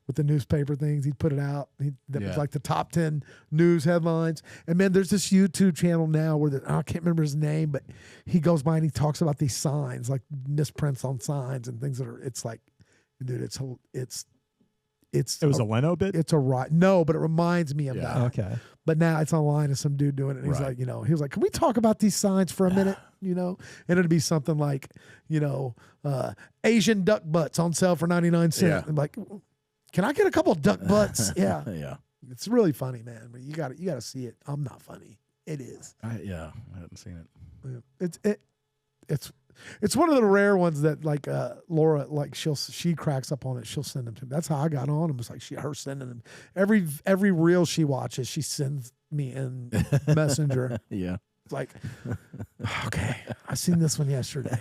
B: with the newspaper things. He'd put it out. That was
A: Yeah.
B: like the top 10 news headlines. And man, there's this YouTube channel now where I can't remember his name, but he goes by and he talks about these signs, like misprints on signs and things that are. It's like, dude, it's
C: It was a Leno bit.
B: it's a right. No, but it reminds me of
A: Yeah.
B: that.
C: Okay.
B: But now it's online and some dude doing it. And he's
A: Right.
B: like, he was like, can we talk about these signs for a minute? And it'd be something like, Asian duck butts on sale for 99 cents.
A: Yeah.
B: I'm like, can I get a couple of duck butts? Yeah.
A: Yeah.
B: It's really funny, man. But you got to see it. I'm not funny. It is.
A: I hadn't seen it.
B: Yeah. It's one of the rare ones that like Laura, like she cracks up on it. She'll send them to me. That's how I got on them. It's like her sending them every reel she watches. She sends me in Messenger.
A: Yeah.
B: It's like, okay, I seen this one yesterday,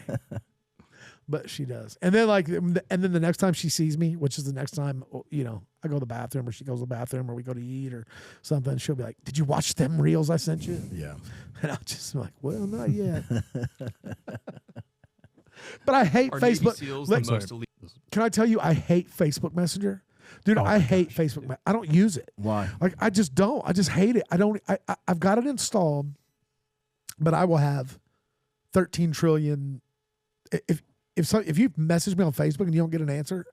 B: but she does. And then the next time she sees me, which is the next time, I go to the bathroom or she goes to the bathroom or we go to eat or something, she'll be like, did you watch them reels I sent you?
A: Yeah.
B: And I'll just be like, well, not yet. But I hate
F: Are Navy
B: Facebook.
F: SEALs
B: Let-
F: the most elite?
B: Can I tell you, I hate Facebook Messenger. Dude,
C: Oh
B: I
C: my
B: hate Facebook. I don't use it.
A: Why?
B: Like, I just don't. I just hate it. I've got it installed, but I will have 13 trillion. If you message me on Facebook and you don't get an answer,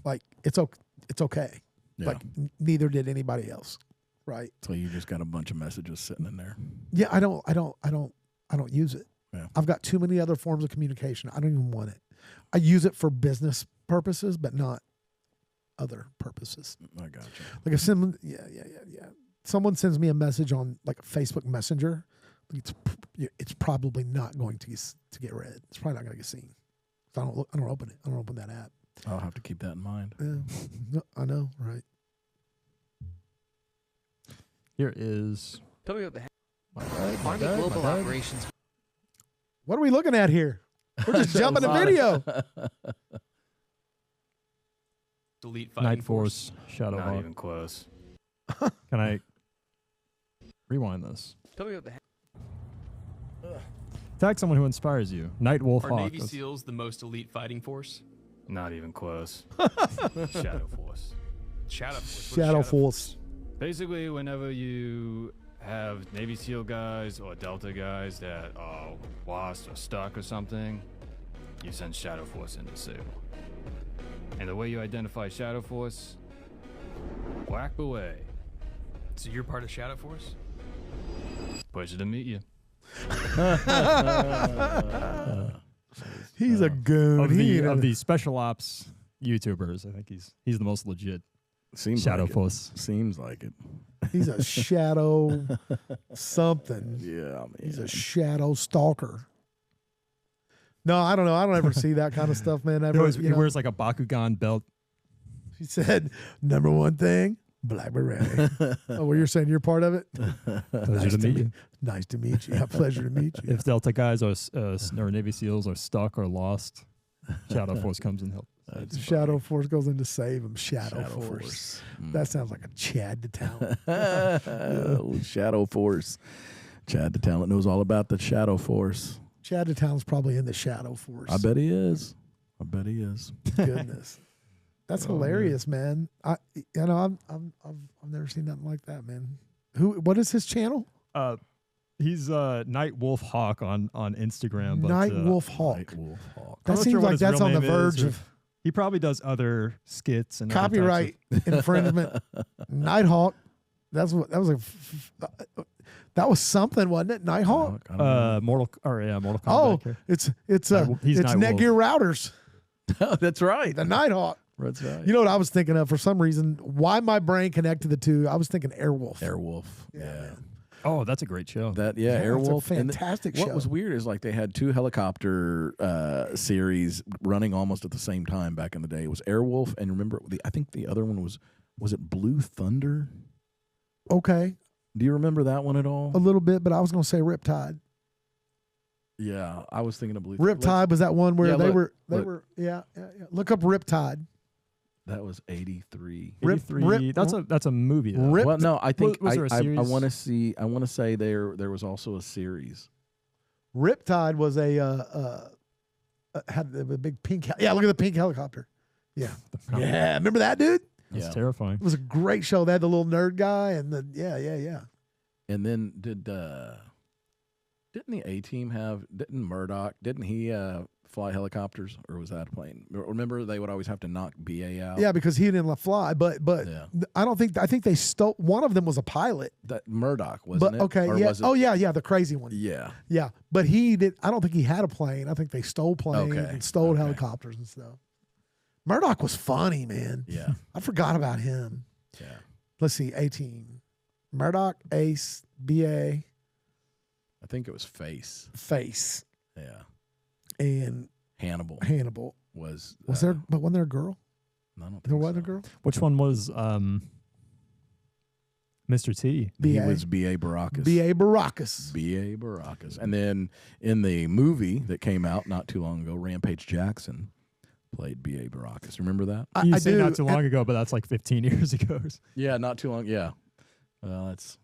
B: like it's okay.
A: Yeah.
B: Like neither did anybody else, right?
A: So you just got a bunch of messages sitting in there.
B: Yeah, I don't use it.
A: Yeah.
B: I've got too many other forms of communication. I don't even want it. I use it for business purposes, but not other purposes.
A: I got you.
B: Like if someone, someone sends me a message on like Facebook Messenger, it's probably not going to get read. It's probably not going to get seen. So I don't open it. I don't open that app.
A: I'll have to keep that in mind.
B: Yeah, I know, right?
C: Here is.
F: Tell me what the heck.
E: Army Global Operations.
B: What are we looking at here? We're just jumping to video.
F: Elite fighting
C: Night Force,
D: Not
C: Shadowhawk.
D: even close.
C: Can I rewind this?
F: Tell me what the heck.
C: Tag someone who inspires you. Night Wolf
F: Are
C: Hawk.
F: Navy SEALs the most elite fighting force?
D: Not even close. Shadow Force.
F: Shadow Force. What's
B: Shadow Force.
D: Basically, whenever you have Navy SEAL guys or Delta guys that are lost or stuck or something, you send Shadow Force in to save them. And the way you identify Shadow Force, whack away.
F: So you're part of Shadow Force?
D: Pleasure to meet you.
B: He's a goon.
C: Of the special ops YouTubers, I think he's the most legit.
A: Seems
C: Shadow
A: like it.
C: Force.
A: Seems like it.
B: He's a shadow something.
A: Yeah, man.
B: He's a shadow stalker. No, I don't know. I don't ever see that kind of stuff, man.
C: He wears like a Bakugan belt.
B: He said, number one thing, black beret. Oh, well, you're saying you're part of it?
C: Pleasure to meet you.
B: Nice to meet you. Yeah, pleasure to meet you.
C: If Delta guys or Navy SEAls are stuck or lost, Shadow Force comes and helps.
A: That's
B: Shadow Force goes in to save him. Shadow
A: Shadow
B: Force.
A: Force.
B: That sounds like a Chad DeTalent.
A: Oh, Shadow Force. Chad DeTalent knows all about the Shadow Force.
B: Chad DeTalent's probably in the Shadow Force.
A: I bet he is.
B: Goodness. That's hilarious, man. I've never seen nothing like that, man. What is his channel?
C: He's Night Wolf Hawk on Instagram. But,
B: Night Wolf Hawk.
A: Night Wolf Hawk.
B: That
C: I'm not
B: seems
C: sure what
B: like
C: his
B: that's
C: real
B: on the
C: name
B: verge
C: is,
B: of
C: He probably does other skits and other types
B: Copyright infringement. Nighthawk. That was something, wasn't it? Nighthawk.
A: I don't know.
C: Mortal Kombat.
B: Oh,
C: here.
B: it's
C: He's
B: Netgear routers.
A: That's right.
B: The Nighthawk.
A: That's right.
B: You know what I was thinking of for some reason? Why my brain connected the two? I was thinking Airwolf.
A: Airwolf.
B: Yeah,
A: Yeah.
B: man.
C: Oh, that's a great show.
A: That
B: Yeah, it's a
A: Airwolf. And
B: fantastic show.
A: what was weird is like they had two helicopter series running almost at the same time back in the day. It was Airwolf, and remember, I think the other one was it Blue Thunder?
B: Okay,
A: Do you remember that one at all?
B: a little bit, but I was going to say Riptide.
A: Yeah, I was thinking of Blue
B: Riptide was that one where
A: Yeah,
B: they
A: look.
B: were. Yeah. Look up Riptide.
A: That was 83.
C: 83. That's a movie. Though.
B: Rip-
A: Well, no, I think
C: Was there a
A: I
C: series?
A: want to say there was also a series.
B: Riptide was had the big pink. Yeah, look at the pink helicopter. Yeah, yeah. Remember that, dude?
C: That's
A: Yeah.
C: terrifying.
B: It was a great show. They had the little nerd guy and the yeah.
A: And then didn't the A-Team didn't Murdoch, didn't he fly helicopters, or was that a plane? Remember they would always have to knock BA out?
B: Yeah, because he didn't fly. But
A: Yeah.
B: I think they stole. One of them was a pilot.
A: That Murdoch, wasn't
B: But
A: it?
B: okay,
A: Or
B: yeah.
A: was it?
B: Oh yeah, the crazy one.
A: Yeah.
B: Yeah, but he did. I don't think he had a plane. I think they stole planes
A: Okay,
B: and stole
A: okay.
B: helicopters and stuff. Murdoch was funny, man.
A: Yeah.
B: I forgot about him.
A: Yeah.
B: Let's see, 18. Murdoch, Ace, BA,
A: I think it was Face.
B: Face,
A: Yeah.
B: and
A: Hannibal
B: Hannibal.
A: was
B: There? But wasn't there a girl?
A: I don't think
B: There wasn't
A: so.
B: a girl.
C: Which one was Mr. T?
A: He
B: BA.
A: was B.A. Baracus.
B: BA Baracus.
A: B.A. Baracus. And then in the movie that came out not too long ago, Rampage Jackson played B.A. Baracus. Remember that?
C: You
B: I
C: say
B: do.
C: not too long ago, but that's like 15 years ago.
A: Yeah, not too long. Yeah. Well, that's,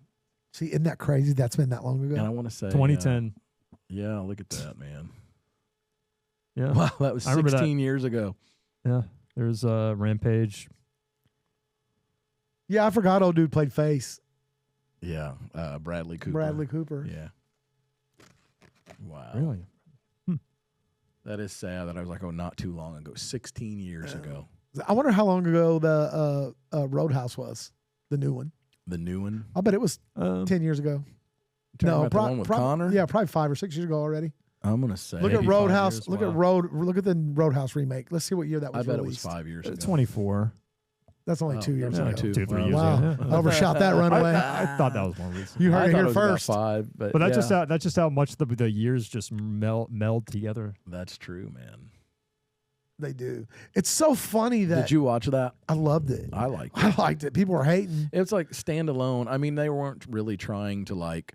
B: See, isn't that crazy? That's been that long ago.
A: and I want to say
C: 2010.
A: Yeah, look at that, man.
C: Yeah.
A: Wow, that was
C: I remember that.
A: 16 years ago.
C: Yeah. There's Rampage.
B: Yeah, I forgot old dude played Face.
A: Yeah, Bradley Cooper.
B: Bradley Cooper.
A: Yeah. Wow.
C: Really?
A: That is sad that I was like, oh, not too long ago. 16 years ago.
B: I wonder how long ago the Roadhouse was, the new one.
A: The new one.
B: I bet it was
C: Um,
B: 10 years ago.
A: Talking
B: No,
A: about the one with Connor?
B: Yeah, probably 5 or 6 years ago already.
A: I'm going to say.
B: Look at
C: Maybe 5
B: Roadhouse.
C: years,
B: Look
C: wow.
B: Look at the Roadhouse remake. Let's see what year that
A: I
B: was
A: bet
B: released.
A: it was 5 years ago.
C: 24.
B: That's only
A: Oh,
B: 2 years
A: that's
B: ago.
A: only two.
C: 2-3
A: Wow.
C: years
B: Wow.
C: ago. Yeah.
B: Overshot that runaway.
C: I thought that was more recent.
B: You heard
A: I
B: it
A: thought
B: here
A: was about
B: first.
A: 5, but
C: That's
A: yeah,
C: just how much the years just meld together.
A: that's true, man.
B: They do. It's so funny that
A: Did you watch that?
B: I loved it.
A: I liked it.
B: I liked it. People were hating.
A: It's like standalone. I mean, they weren't really trying to like.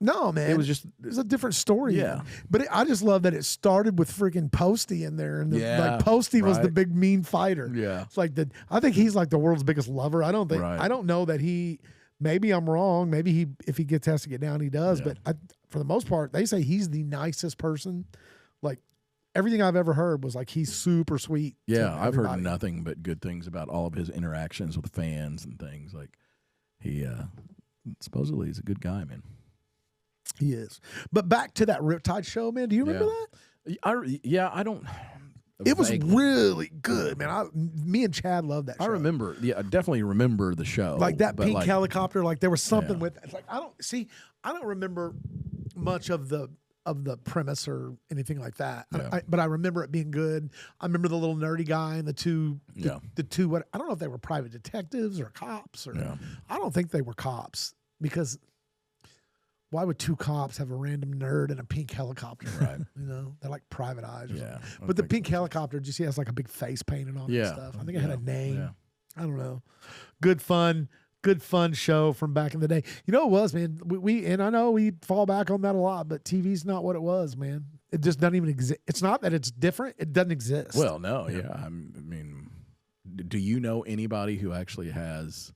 B: No, man.
A: It was just.
B: It was a different story.
A: Yeah.
B: But I just love that it started with freaking Posty in there. And
A: Yeah,
B: like Posty was the
A: right.
B: big mean fighter.
A: Yeah.
B: It's like I think he's like the world's biggest lover. I don't
A: Right.
B: know that maybe I'm wrong. Maybe if he has to get down, he does.
A: Yeah.
B: But for the most part, they say he's the nicest person. Like everything I've ever heard was like he's super sweet. to
A: Yeah, I've heard
B: everybody.
A: nothing but good things about all of his interactions with fans and things. Like he supposedly he's a good guy, man.
B: He is. But back to that Riptide show, man. Do you remember that?
A: I don't.
B: It was
A: vaguely.
B: really good, man. Me and Chad loved that show.
A: I remember. Yeah, I definitely remember the show.
B: Like that
A: but
B: pink helicopter, like there was something
A: Yeah.
B: with it. Like I don't remember much of the premise or anything like that.
A: Yeah.
B: But I remember it being good. I remember the little nerdy guy and the two what I don't know if they were private detectives or cops or
A: Yeah.
B: I don't think they were cops because why would two cops have a random nerd in a pink helicopter?
A: Right.
B: You know, they're like private eyes. Or
A: Yeah.
B: something.
A: I
B: But the
A: think
B: pink
A: so.
B: helicopter, did you see, has like a big face painted on it
A: Yeah.
B: and stuff. I think it had a name.
A: Yeah.
B: I don't know. Good fun show from back in the day. You know what it was, man? We and I know we fall back on that a lot, but TV's not what it was, man. It just doesn't even exist. It's not that it's different. It doesn't exist.
A: Well, no, yeah. I mean, do you know anybody who actually has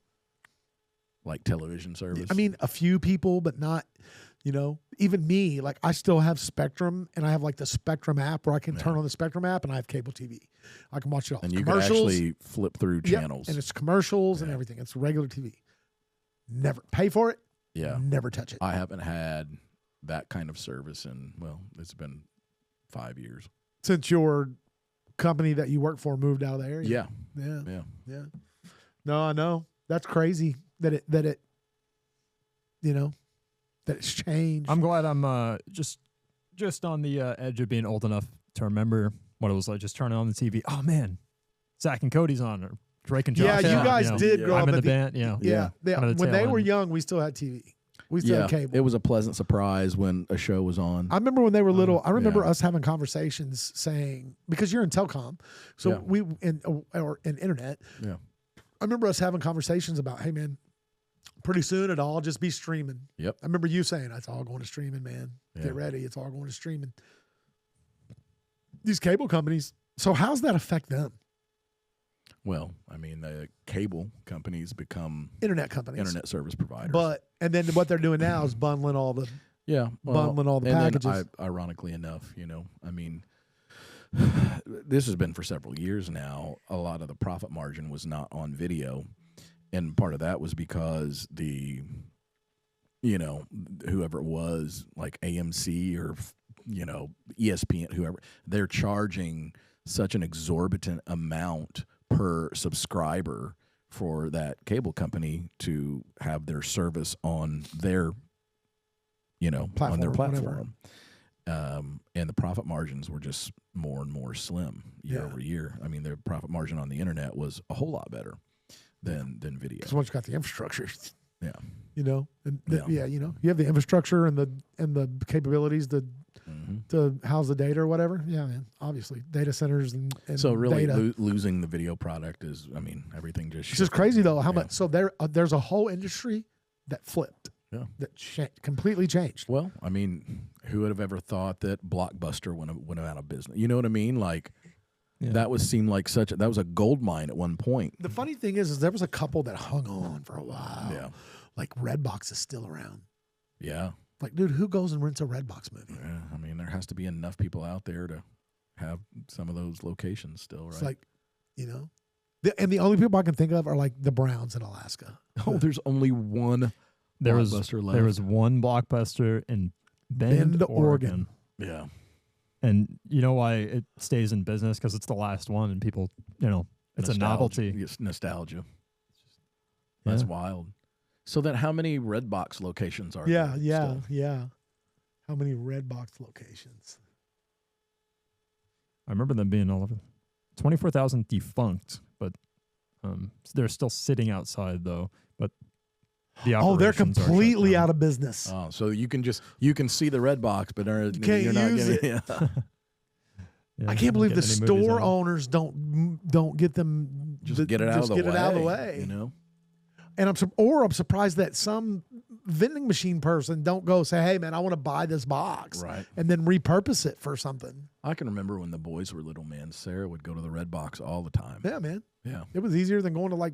A: like television service?
B: I mean, a few people, but not, even me. Like I still have Spectrum and I have like the Spectrum app where I can turn on the Spectrum app and I have cable TV. I can watch it all.
A: and you can
B: commercials.
A: actually flip through
B: Yep,
A: channels.
B: and it's commercials and everything. It's regular TV. Never pay for it.
A: Yeah.
B: Never touch it.
A: I haven't had that kind of service in, well, it's been 5 years.
B: Since your company that you work for moved out of the area.
A: Yeah.
B: Yeah. No, I know. That's crazy that it that it's changed.
C: I'm glad I'm just on the edge of being old enough to remember what it was like just turning on the TV. Oh man, Zach and Cody's on, or Drake and Josh.
B: Yeah, you guys did grow
C: I'm
B: up
C: in
B: at
C: the band. Yeah.
B: Yeah.
C: Kind of the
B: When they
C: tail
B: were
C: end.
B: young, we still had TV. We still had cable.
A: It was a pleasant surprise when a show was on.
B: I remember when they were little. I remember
A: Yeah.
B: us having conversations saying, because you're in telecom, so
A: Yeah.
B: or in internet.
A: Yeah.
B: I remember us having conversations about, hey man, pretty soon it'll all just be streaming.
A: Yep.
B: I remember you saying, it's all going to streaming, man.
A: Yeah.
B: Get ready, it's all going to streaming. These cable companies. So how's that affect them?
A: Well, I mean, the cable companies become
B: Internet companies.
A: internet service providers.
B: And then what they're doing now is bundling all the bundling all the
A: and then
B: packages.
A: ironically enough, I mean, this has been for several years now. A lot of the profit margin was not on video, and part of that was because whoever it was, like AMC or ESPN, whoever, they're charging such an exorbitant amount per subscriber for that cable company to have their service on their on their platform. And the profit margins were just more and more slim year over year. I mean, their profit margin on the internet was a whole lot better than video.
B: Because once you got the infrastructure,
A: Yeah.
B: you have the infrastructure and the capabilities to house the data or whatever. Yeah, man. Obviously, data centers and
A: So really,
B: data.
A: losing the video product is, I mean, everything just.
B: It's just crazy though how much. So there's a whole industry that flipped.
A: Yeah.
B: That completely changed.
A: Well, I mean, who would have ever thought that Blockbuster went out of business? You know what I mean? Like that seemed like that was a gold mine at one point.
B: The funny thing is there was a couple that hung on for a while.
A: Yeah.
B: Like Redbox is still around.
A: Yeah.
B: Like, dude, who goes and rents a Redbox movie?
A: Yeah. I mean, there has to be enough people out there to have some of those locations still, right?
B: It's like, and the only people I can think of are like the Browns in Alaska.
A: oh, there's only one Blockbuster left.
C: There was one Blockbuster in Bend, Oregon.
A: Yeah.
C: And you know why it stays in business? Because it's the last one, and people, it's a novelty.
A: It's nostalgia. That's wild. So then, how many Redbox locations are there?
B: Yeah. How many Redbox locations?
C: I remember them being all over. 24,000 defunct, but they're still sitting outside though. But the
B: Oh, they're
C: operations are shut
B: completely
C: down.
B: out of business.
A: Oh, so you can see the Redbox, but you're
B: can't
A: not
B: use
A: getting
B: it.
C: Yeah,
B: I can't believe the
C: getting any movies
B: store
C: out.
B: owners don't get them
A: Just get it out of the way.
B: out of the way.
A: You know.
B: And I'm surprised that some vending machine person don't go say, "Hey, man, I want to buy this box,"
A: Right.
B: and then repurpose it for something.
A: I can remember when the boys were little, man. Sarah would go to the Redbox all the time.
B: Yeah, man.
A: Yeah.
B: It was easier than going to like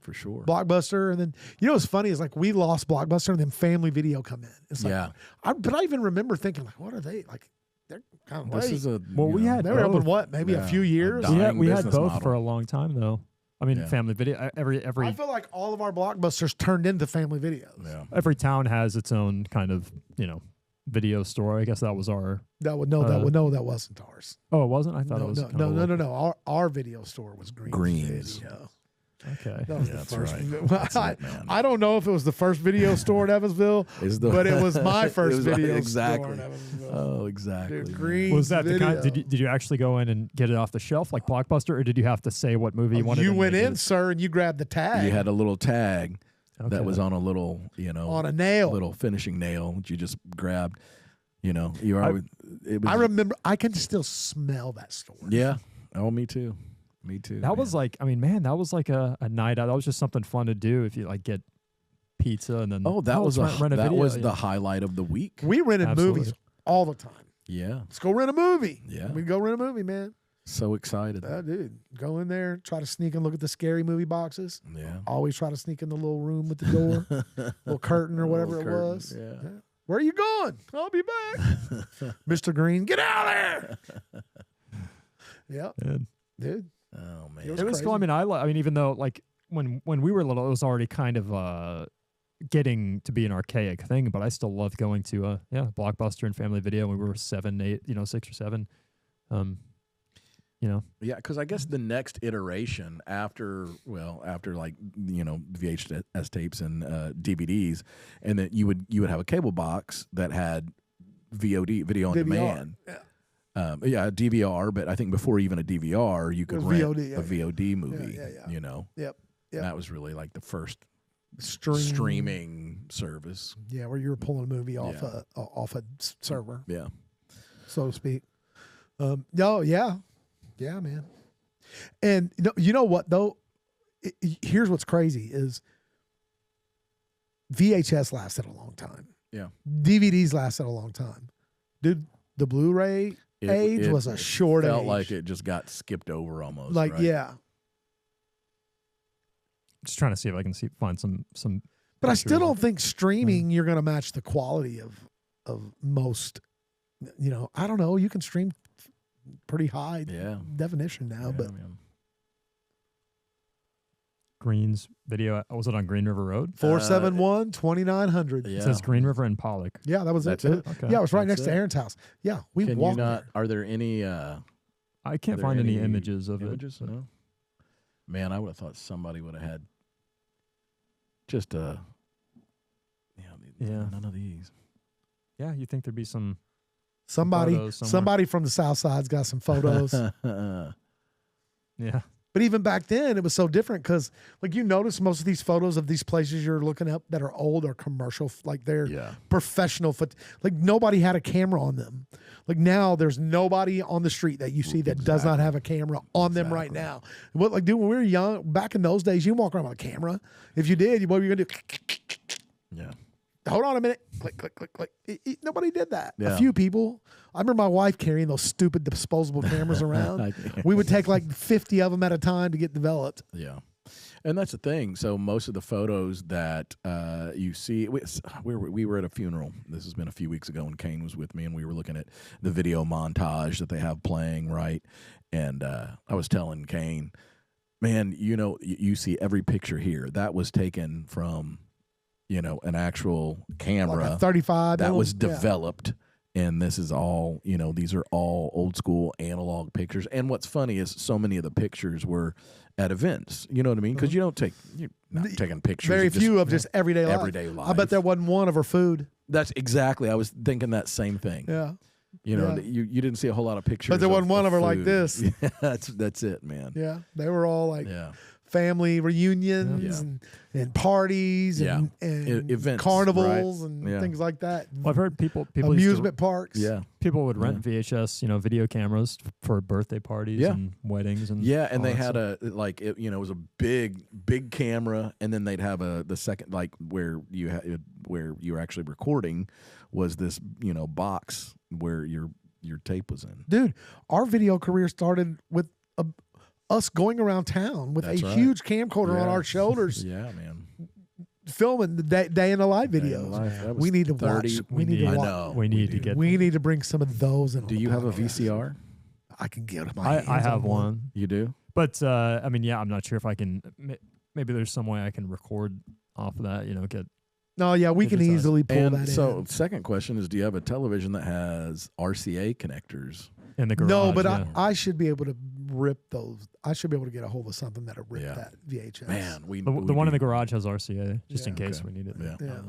A: For sure.
B: Blockbuster, and then what's funny is like we lost Blockbuster, and then Family Video come in. It's like, but I even remember thinking like, what are they like? They're kind of
A: This is a
C: Well, we had
B: they were
C: both.
B: open what maybe a
A: Yeah,
B: few
A: a
B: years.
A: dying
C: We had
A: business
C: both
A: model.
C: for a long time though. I mean,
A: Yeah.
C: Family Video. Every
B: I feel like all of our Blockbusters turned into Family Videos.
A: Yeah.
C: every town has its own kind of video store. I guess that was our.
B: That wasn't ours.
C: Oh, it wasn't. I thought it was. kind of local.
B: No. Our video store was
A: Greens.
B: Video.
C: Okay.
B: That was
A: Yeah,
B: the
A: that's
B: first.
A: right. That's it, man.
B: I don't know if it was the first video store in Evansville, but it was my first video
A: exactly.
B: store in Evansville.
A: Oh, exactly.
B: Dude,
A: man.
B: Greens
C: Was that the kind?
B: Video.
C: Did you actually go in and get it off the shelf like Blockbuster, or did you have to say what movie you wanted?
B: You
C: and
B: went
C: they
B: in,
C: did
B: sir, and you grabbed the tag.
A: You had a little tag
C: it?
A: that
C: Okay.
A: was on a little,
B: on a nail.
A: little finishing nail that you just grabbed. You are. It was.
B: I remember. I can still smell that store.
A: Yeah. Oh, me too. Me too.
C: That was like, I mean, man, that was like a night out. That was just something fun to do if you like get pizza and then.
A: that was
C: let's rent a video.
A: was
C: Yeah.
A: the highlight of the week.
B: We rented
C: Absolutely.
B: movies all the time.
A: Yeah.
B: Let's go rent a movie.
A: Yeah.
B: We go rent a movie, man.
A: So excited.
B: Dude, go in there, try to sneak and look at the scary movie boxes.
A: Yeah.
B: Always try to sneak in the little room with the door, little curtain or whatever
A: Little
B: it
A: curtain,
B: was.
A: yeah.
B: Where are you going? I'll be back. Mr. Green, get out of there. Yep,
C: And
B: dude.
A: Oh man.
B: was
C: it was
B: crazy.
C: cool. I mean, even though like when we were little, it was already kind of getting to be an archaic thing, but I still loved going to Blockbuster and Family Video when we were 7, 8, 6 or 7.
A: Yeah, because I guess the next iteration after like VHS tapes and DVDs, and then you would have a cable box that had VOD, video on
B: DVR,
A: demand.
B: Yeah.
A: DVR, but I think before even a DVR, you could rent
B: VOD,
A: a VOD movie.
B: Yeah. Yep.
A: And that was really like the first
B: Streaming
A: service.
B: Yeah, where you were pulling a movie off a server,
A: Yeah.
B: so to speak. Yeah, man. And you know what though? Here's what's crazy is VHS lasted a long time.
A: Yeah.
B: DVDs lasted a long time. Dude, the Blu-ray age was a short age.
A: Felt like it just got skipped over almost.
B: Like,
A: right?
B: yeah.
C: Just trying to see if I can find some.
B: But I still don't think streaming you're going to match the quality of most. I don't know. You can stream pretty high definition now, but
A: man.
C: Green's video. Was it on Green River Road?
B: 471-2900.
A: Yeah.
C: It says Green River and Pollock.
B: Yeah, that was
A: That's
B: it.
A: it?
C: Okay.
B: Yeah, it was right
A: That's
B: next to
A: it.
B: Aaron's house. Yeah, we
A: Can you
B: walked
A: not?
B: there.
A: Are there any
C: I
A: are
C: can't
A: there
C: find any
A: any
C: images of
A: images?
C: it.
A: No. Man, I would have thought somebody would have had just a.
C: Yeah.
A: None of these.
C: Yeah, you think there'd be some
B: Somebody
C: photos somewhere.
B: somebody from the South Side's got some photos.
C: Yeah.
B: But even back then, it was so different because, like, you notice most of these photos of these places you're looking up that are old are commercial, like they're professional. Like, nobody had a camera on them. Like, now there's nobody on the street that you see that does not have a camera on them right now. What, like, dude, when we were young, back in those days, you didn't walk around with a camera. If you did, what were you going to do?
A: Yeah.
B: Hold on a minute. Click, click, click, click. Nobody did that.
A: Yeah.
B: A few people. I remember my wife carrying those stupid disposable cameras around. We would take like 50 of them at a time to get developed.
A: Yeah. And that's the thing. So most of the photos that you see, we were at a funeral. This has been a few weeks ago, and Kane was with me, and we were looking at the video montage that they have playing, right? And I was telling Kane, man, you see every picture here. That was taken from, an actual camera.
B: Like a 35.
A: that was developed. And this is all, these are all old school analog pictures. And what's funny is so many of the pictures were at events. You know what I mean? Because you're not taking pictures.
B: Very few of just everyday life.
A: Everyday life.
B: I bet there wasn't one of her food.
A: That's exactly. I was thinking that same thing.
B: Yeah.
A: You didn't see a whole lot of pictures.
B: But there wasn't one of her
A: food.
B: like this.
A: Yeah, that's it, man.
B: Yeah. They were all like
A: Yeah.
B: family reunions and parties and
A: Events,
B: carnivals
A: right?
B: and things like that.
C: Well, I've heard people used to-
B: Amusement parks.
A: Yeah.
C: people would rent VHS, video cameras for birthday parties and weddings and
A: and
C: all
A: they
C: that
A: had
C: stuff.
A: it was a big camera, and then they'd have the second, like where you were actually recording was this box where your tape was in.
B: Dude, our video career started with us going around town with
A: That's
B: a
A: right.
B: huge camcorder on
A: Yeah.
B: our shoulders,
A: Yeah, man.
B: filming the day in the life
A: Day in the
B: videos.
A: life. That was
B: We need to
A: 30
B: watch. We need to
A: I
B: watch.
A: know.
C: We need to
A: do.
C: get.
B: We need to bring some of those in. on
A: Do
B: the
A: you have a
B: podcast.
A: VCR?
B: I can get my hands
C: I have
B: on
C: one,
A: You do?
C: but I'm not sure if I can. Maybe there's some way I can record off of that. Get
B: No, yeah, we can
C: Digitized.
B: easily pull
A: And
B: that
A: so,
B: in.
A: second question is, do you have a television that has RCA connectors?
C: in the garage.
B: No, but
C: yeah.
B: I should be able to rip those. I should be able to get a hold of something that'll rip
A: Yeah.
B: that VHS.
A: Man,
C: the one in the garage has RCA just in
B: Yeah.
C: case
A: Okay.
C: we need it.
A: Yeah.
B: Yeah.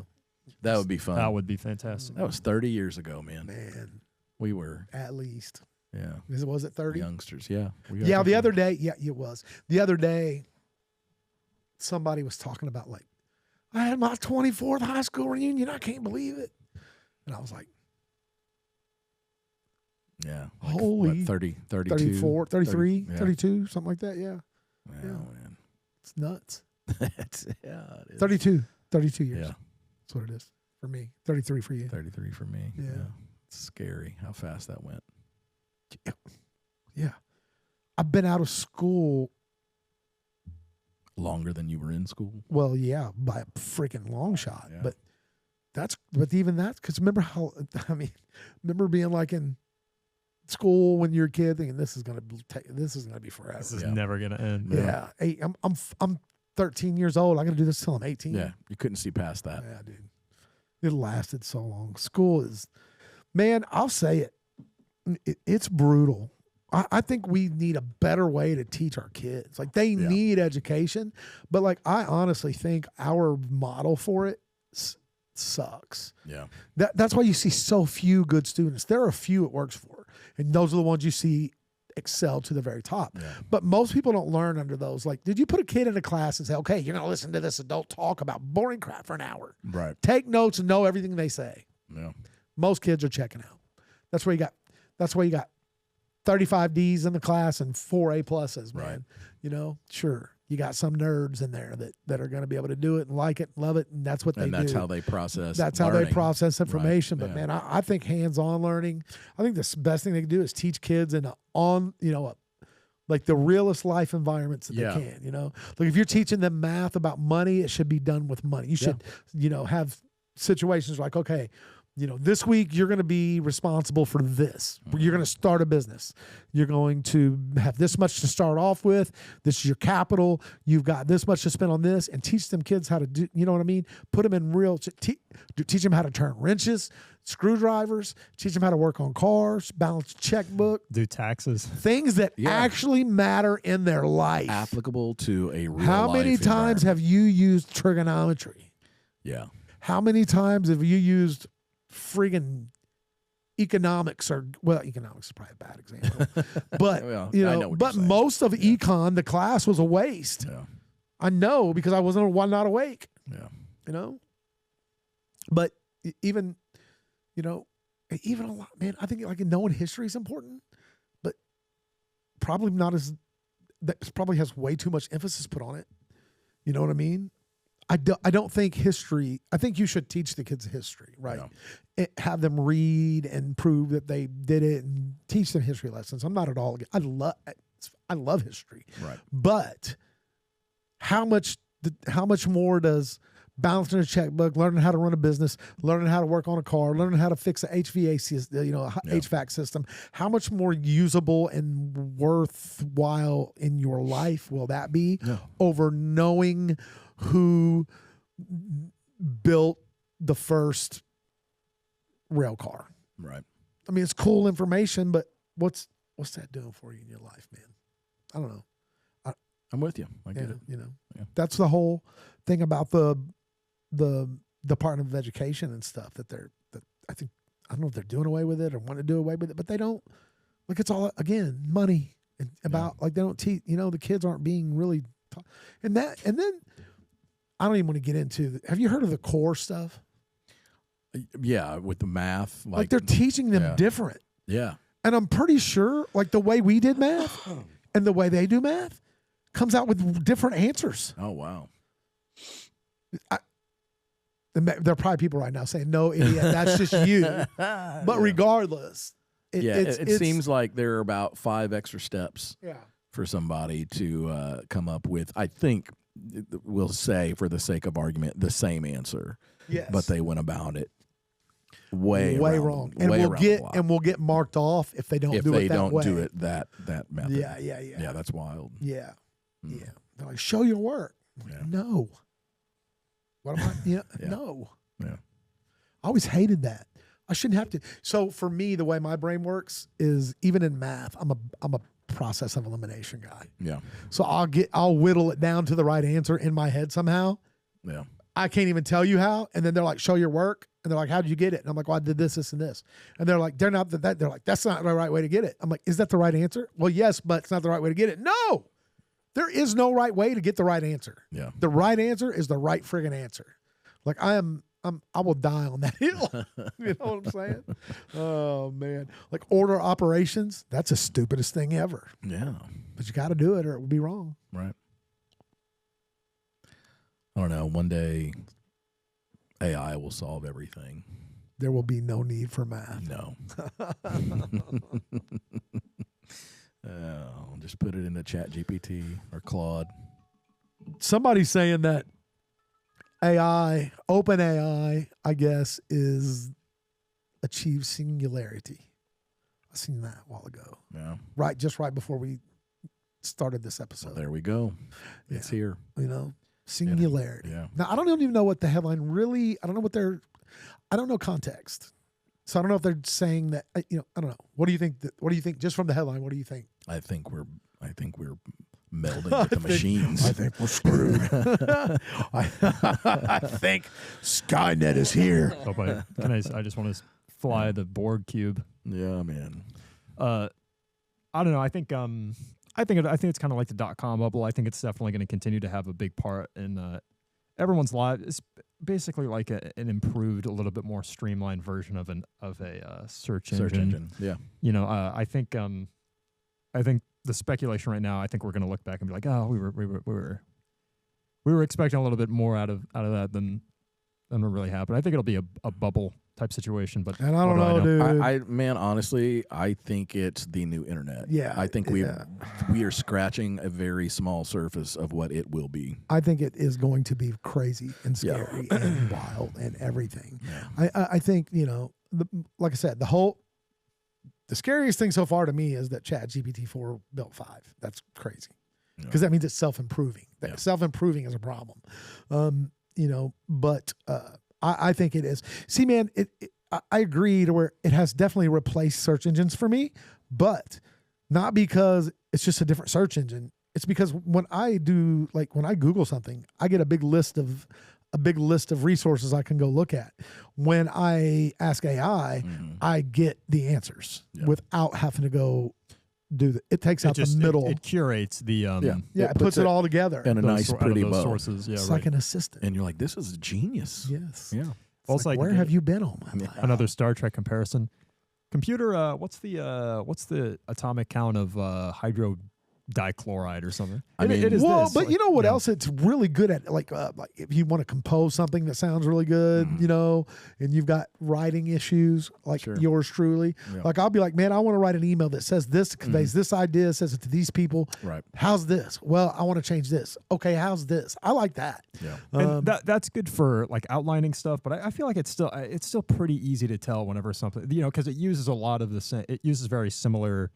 A: That would be fun.
C: That would be fantastic.
A: That was 30 years ago, man.
B: Man,
A: We were,
B: at least.
A: yeah,
B: Was it 30?
A: youngsters. Yeah.
B: Yeah, the other day, it was. The other day, somebody was talking about, like, I had my 24th high school reunion. I can't believe it. And I was like,
A: Yeah.
B: Holy
A: 30, 32?
B: 34, 33,
A: 30, yeah.
B: 32, something like that. Yeah.
A: Wow,
B: Yeah.
A: man.
B: It's nuts.
A: It is.
B: 32 years.
A: Yeah.
B: That's what it is for me. 33 for you.
A: 33 for me.
B: Yeah.
A: It's scary how fast that went.
B: Yeah. I've been out of school.
A: Longer than you were in school?
B: Well, yeah, by a freaking long shot.
A: Yeah.
B: But even that, because remember being like in school when you're a kid thinking this is gonna be forever.
C: This is
A: Yeah.
C: never gonna end.
B: Yeah. Hey, I'm 13 years old. I got to do this till I'm 18.
A: Yeah. You couldn't see past that.
B: Yeah, dude. It lasted so long. School is, man, I'll say it. It's brutal. I think we need a better way to teach our kids. Like they need education, but like I honestly think our model for it sucks.
A: Yeah.
B: That's why you see so few good students. There are a few it works for, and those are the ones you see excel to the very top.
A: Yeah.
B: But most people don't learn under those. Like, did you put a kid in a class and say, okay, you're going to listen to this adult talk about boring crap for an hour?
A: Right.
B: Take notes and know everything they say.
A: Yeah.
B: Most kids are checking out. That's why you got 35 D's in the class and 4 A pluses, man.
A: Right.
B: You know, sure. You got some nerds in there that are going to be able to do it and like it and love it, and that's what they do.
A: And that's how they process.
B: That's
A: learning.
B: how they process information.
A: Right.
B: But man, I think hands-on learning. I think the best thing they can do is teach kids in like the realest life environments that they can. You know, like if you're teaching them math about money, it should be done with money. You should, have situations like, okay, this week you're going to be responsible for this. You're going to start a business. You're going to have this much to start off with. This is your capital. You've got this much to spend on this, and teach them kids how to do, you know what I mean? Put them in real, teach them how to turn wrenches, screwdrivers, teach them how to work on cars, balance a checkbook.
C: Do taxes.
B: Things that actually matter in their life.
A: Applicable to a real
B: How many
A: life
B: times have you used trigonometry?
A: Yeah.
B: How many times have you used friggin' economics economics is probably a bad example, but
A: Well,
B: you
A: I
B: know,
A: know what
B: but
A: you're saying.
B: most of econ, the class was a waste.
A: Yeah.
B: I know because I wasn't not awake,
A: Yeah.
B: but even a lot, man, I think like knowing history is important, but probably not as, that probably has way too much emphasis put on it. You know what I mean? I don't think history, I think you should teach the kids history, right? Have them read and prove that they did it and teach them history lessons. I'm not at all, I love history.
A: Right.
B: But how much more does balancing a checkbook, learning how to run a business, learning how to work on a car, learning how to fix an HVAC system, how much more usable and worthwhile in your life will that be over knowing who built the first rail car?
A: Right.
B: I mean, it's cool information, but what's that doing for you in your life, man? I don't know.
A: I'm with you. I get it.
B: Yeah. That's the whole thing about the Department of Education and stuff that I don't know if they're doing away with it or want to do away with it, but they don't. Like, it's all, again, money and about like they don't teach. The kids aren't being really taught. And then I don't even want to get into. Have you heard of the core stuff?
A: Yeah, with the math,
B: like they're teaching them different.
A: Yeah.
B: And I'm pretty sure, like the way we did math and the way they do math comes out with different answers.
A: Oh wow.
B: There are probably people right now saying, "No, idiot, that's just you." But regardless,
A: it seems like there are about 5 extra steps.
B: Yeah.
A: For somebody to come up with, I think we'll say for the sake of argument, the same answer.
B: Yes.
A: But they went about it way
B: wrong. And we'll get marked off if they don't do it that way.
A: do it that method.
B: Yeah.
A: Yeah, that's wild.
B: Yeah. Yeah. They're like, show your work. Like, no. What am I? No.
A: Yeah.
B: I always hated that. I shouldn't have to. So for me, the way my brain works is even in math, I'm a process of elimination guy.
A: Yeah.
B: So I'll whittle it down to the right answer in my head somehow.
A: Yeah.
B: I can't even tell you how. And then they're like, show your work. And they're like, how did you get it? And I'm like, well, I did this, this, and this. And they're like, they're like, that's not the right way to get it. I'm like, is that the right answer? Well, yes, but it's not the right way to get it. No, there is no right way to get the right answer.
A: Yeah.
B: The right answer is the right friggin' answer. Like I will die on that hill. You know what I'm saying? Oh man. Like order operations, that's the stupidest thing ever.
A: Yeah.
B: But you got to do it or it will be wrong.
A: Right. I don't know. One day AI will solve everything.
B: There will be no need for math.
A: No. Just put it into Chat GPT or Claude.
B: Somebody's saying that AI, open AI, I guess, is achieve singularity. I seen that a while ago.
A: Yeah.
B: Just right before we started this episode.
A: Well, there we go. It's here.
B: Singularity.
A: Yeah.
B: Now, I don't even know what the headline really, I don't know context. So I don't know if they're saying that. I don't know. What do you think? What do you think? Just from the headline, what do you think?
A: I think we're melding with the machines.
B: I think we're screwed. I think Skynet is here.
C: Oh, but I just want to fly the Borg cube.
A: Yeah, man.
C: I don't know. I think it's kind of like the .com bubble. I think it's definitely going to continue to have a big part in everyone's life. It's basically like an improved, a little bit more streamlined version of a search engine.
A: Yeah.
C: I think the speculation right now. I think we're going to look back and be like, oh, we were expecting a little bit more out of that than what really happened. I think it'll be a bubble type situation, but
B: and I don't know, dude.
A: Man, honestly, I think it's the new internet.
B: Yeah,
A: I think we are scratching a very small surface of what it will be.
B: I think it is going to be crazy and scary and wild and everything. Yeah. I think like I said, the scariest thing so far to me is that ChatGPT-4 built 5. That's crazy because that means it's self-improving. Self-improving is a problem. But I think it is. See, man, I agree to where it has definitely replaced search engines for me, but not because it's just a different search engine. It's because when I Google something, I get a big list of resources I can go look at. When I ask AI, I get the answers without having to go do that. It takes out the middle.
C: It curates the
B: it puts it all all
A: in a nice pretty bow.
C: Sources. Yeah,
B: it's like an assistant.
A: And you're like, this is genius.
B: Yes.
A: Yeah.
B: It's like, where have you been all my life?
C: Another Star Trek comparison. Computer, what's the atomic count of hydrodichloride or something? It is this.
B: But you know what else it's really good at? Like if you want to compose something that sounds really good, and you've got writing issues like yours truly. Yeah. Like I'll be like, man, I want to write an email that says this, conveys this idea, says it to these people.
A: Right.
B: How's this? Well, I want to change this. Okay, how's this? I like that.
A: Yeah.
C: And that's good for like outlining stuff, but I feel like it's still pretty easy to tell whenever something, because it uses a lot of it uses very similar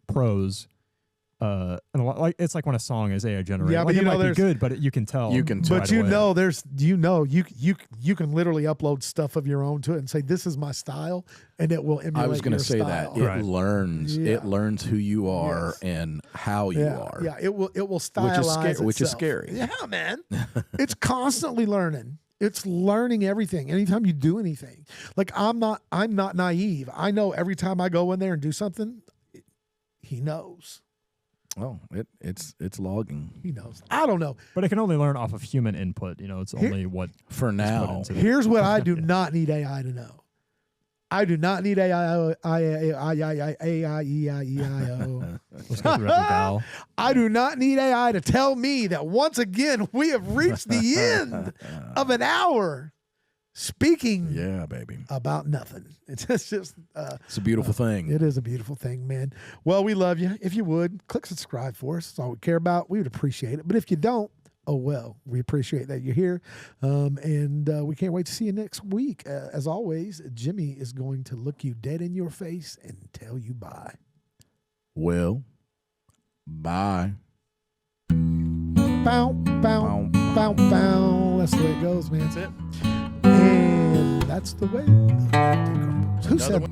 C: prose. And it's like when a song is AI generated.
B: Yeah, but
C: it might be good, but you can tell.
A: You can tell.
B: But you can literally upload stuff of your own to it and say this is my style, and it will emulate.
A: I was going to say
B: style.
A: that it learns. Yeah. It learns who you are and how you are.
B: Yeah, it will stylize
A: which is scary.
B: Yeah, man. It's constantly learning. It's learning everything. Anytime you do anything, like I'm not naive. I know every time I go in there and do something, he knows.
A: Oh, it's logging.
B: He knows. I don't know.
C: But it can only learn off of human input. It's only what
A: for now.
B: Here's what I do not need AI to know. I do not need AI. I do not need AI to tell me that once again we have reached the end of an hour speaking about nothing. It's just
A: it's a beautiful thing.
B: It is a beautiful thing, man. Well, we love you. If you would, click subscribe for us. That's all we care about. We would appreciate it. But if you don't, oh well. We appreciate that you're here. And we can't wait to see you next week. As always, Jimmy is going to look you dead in your face and tell you bye.
A: Well, bye.
B: Bow, bow, bow, bow. That's the way it goes, man.
A: That's it.
B: And that's the way. Who said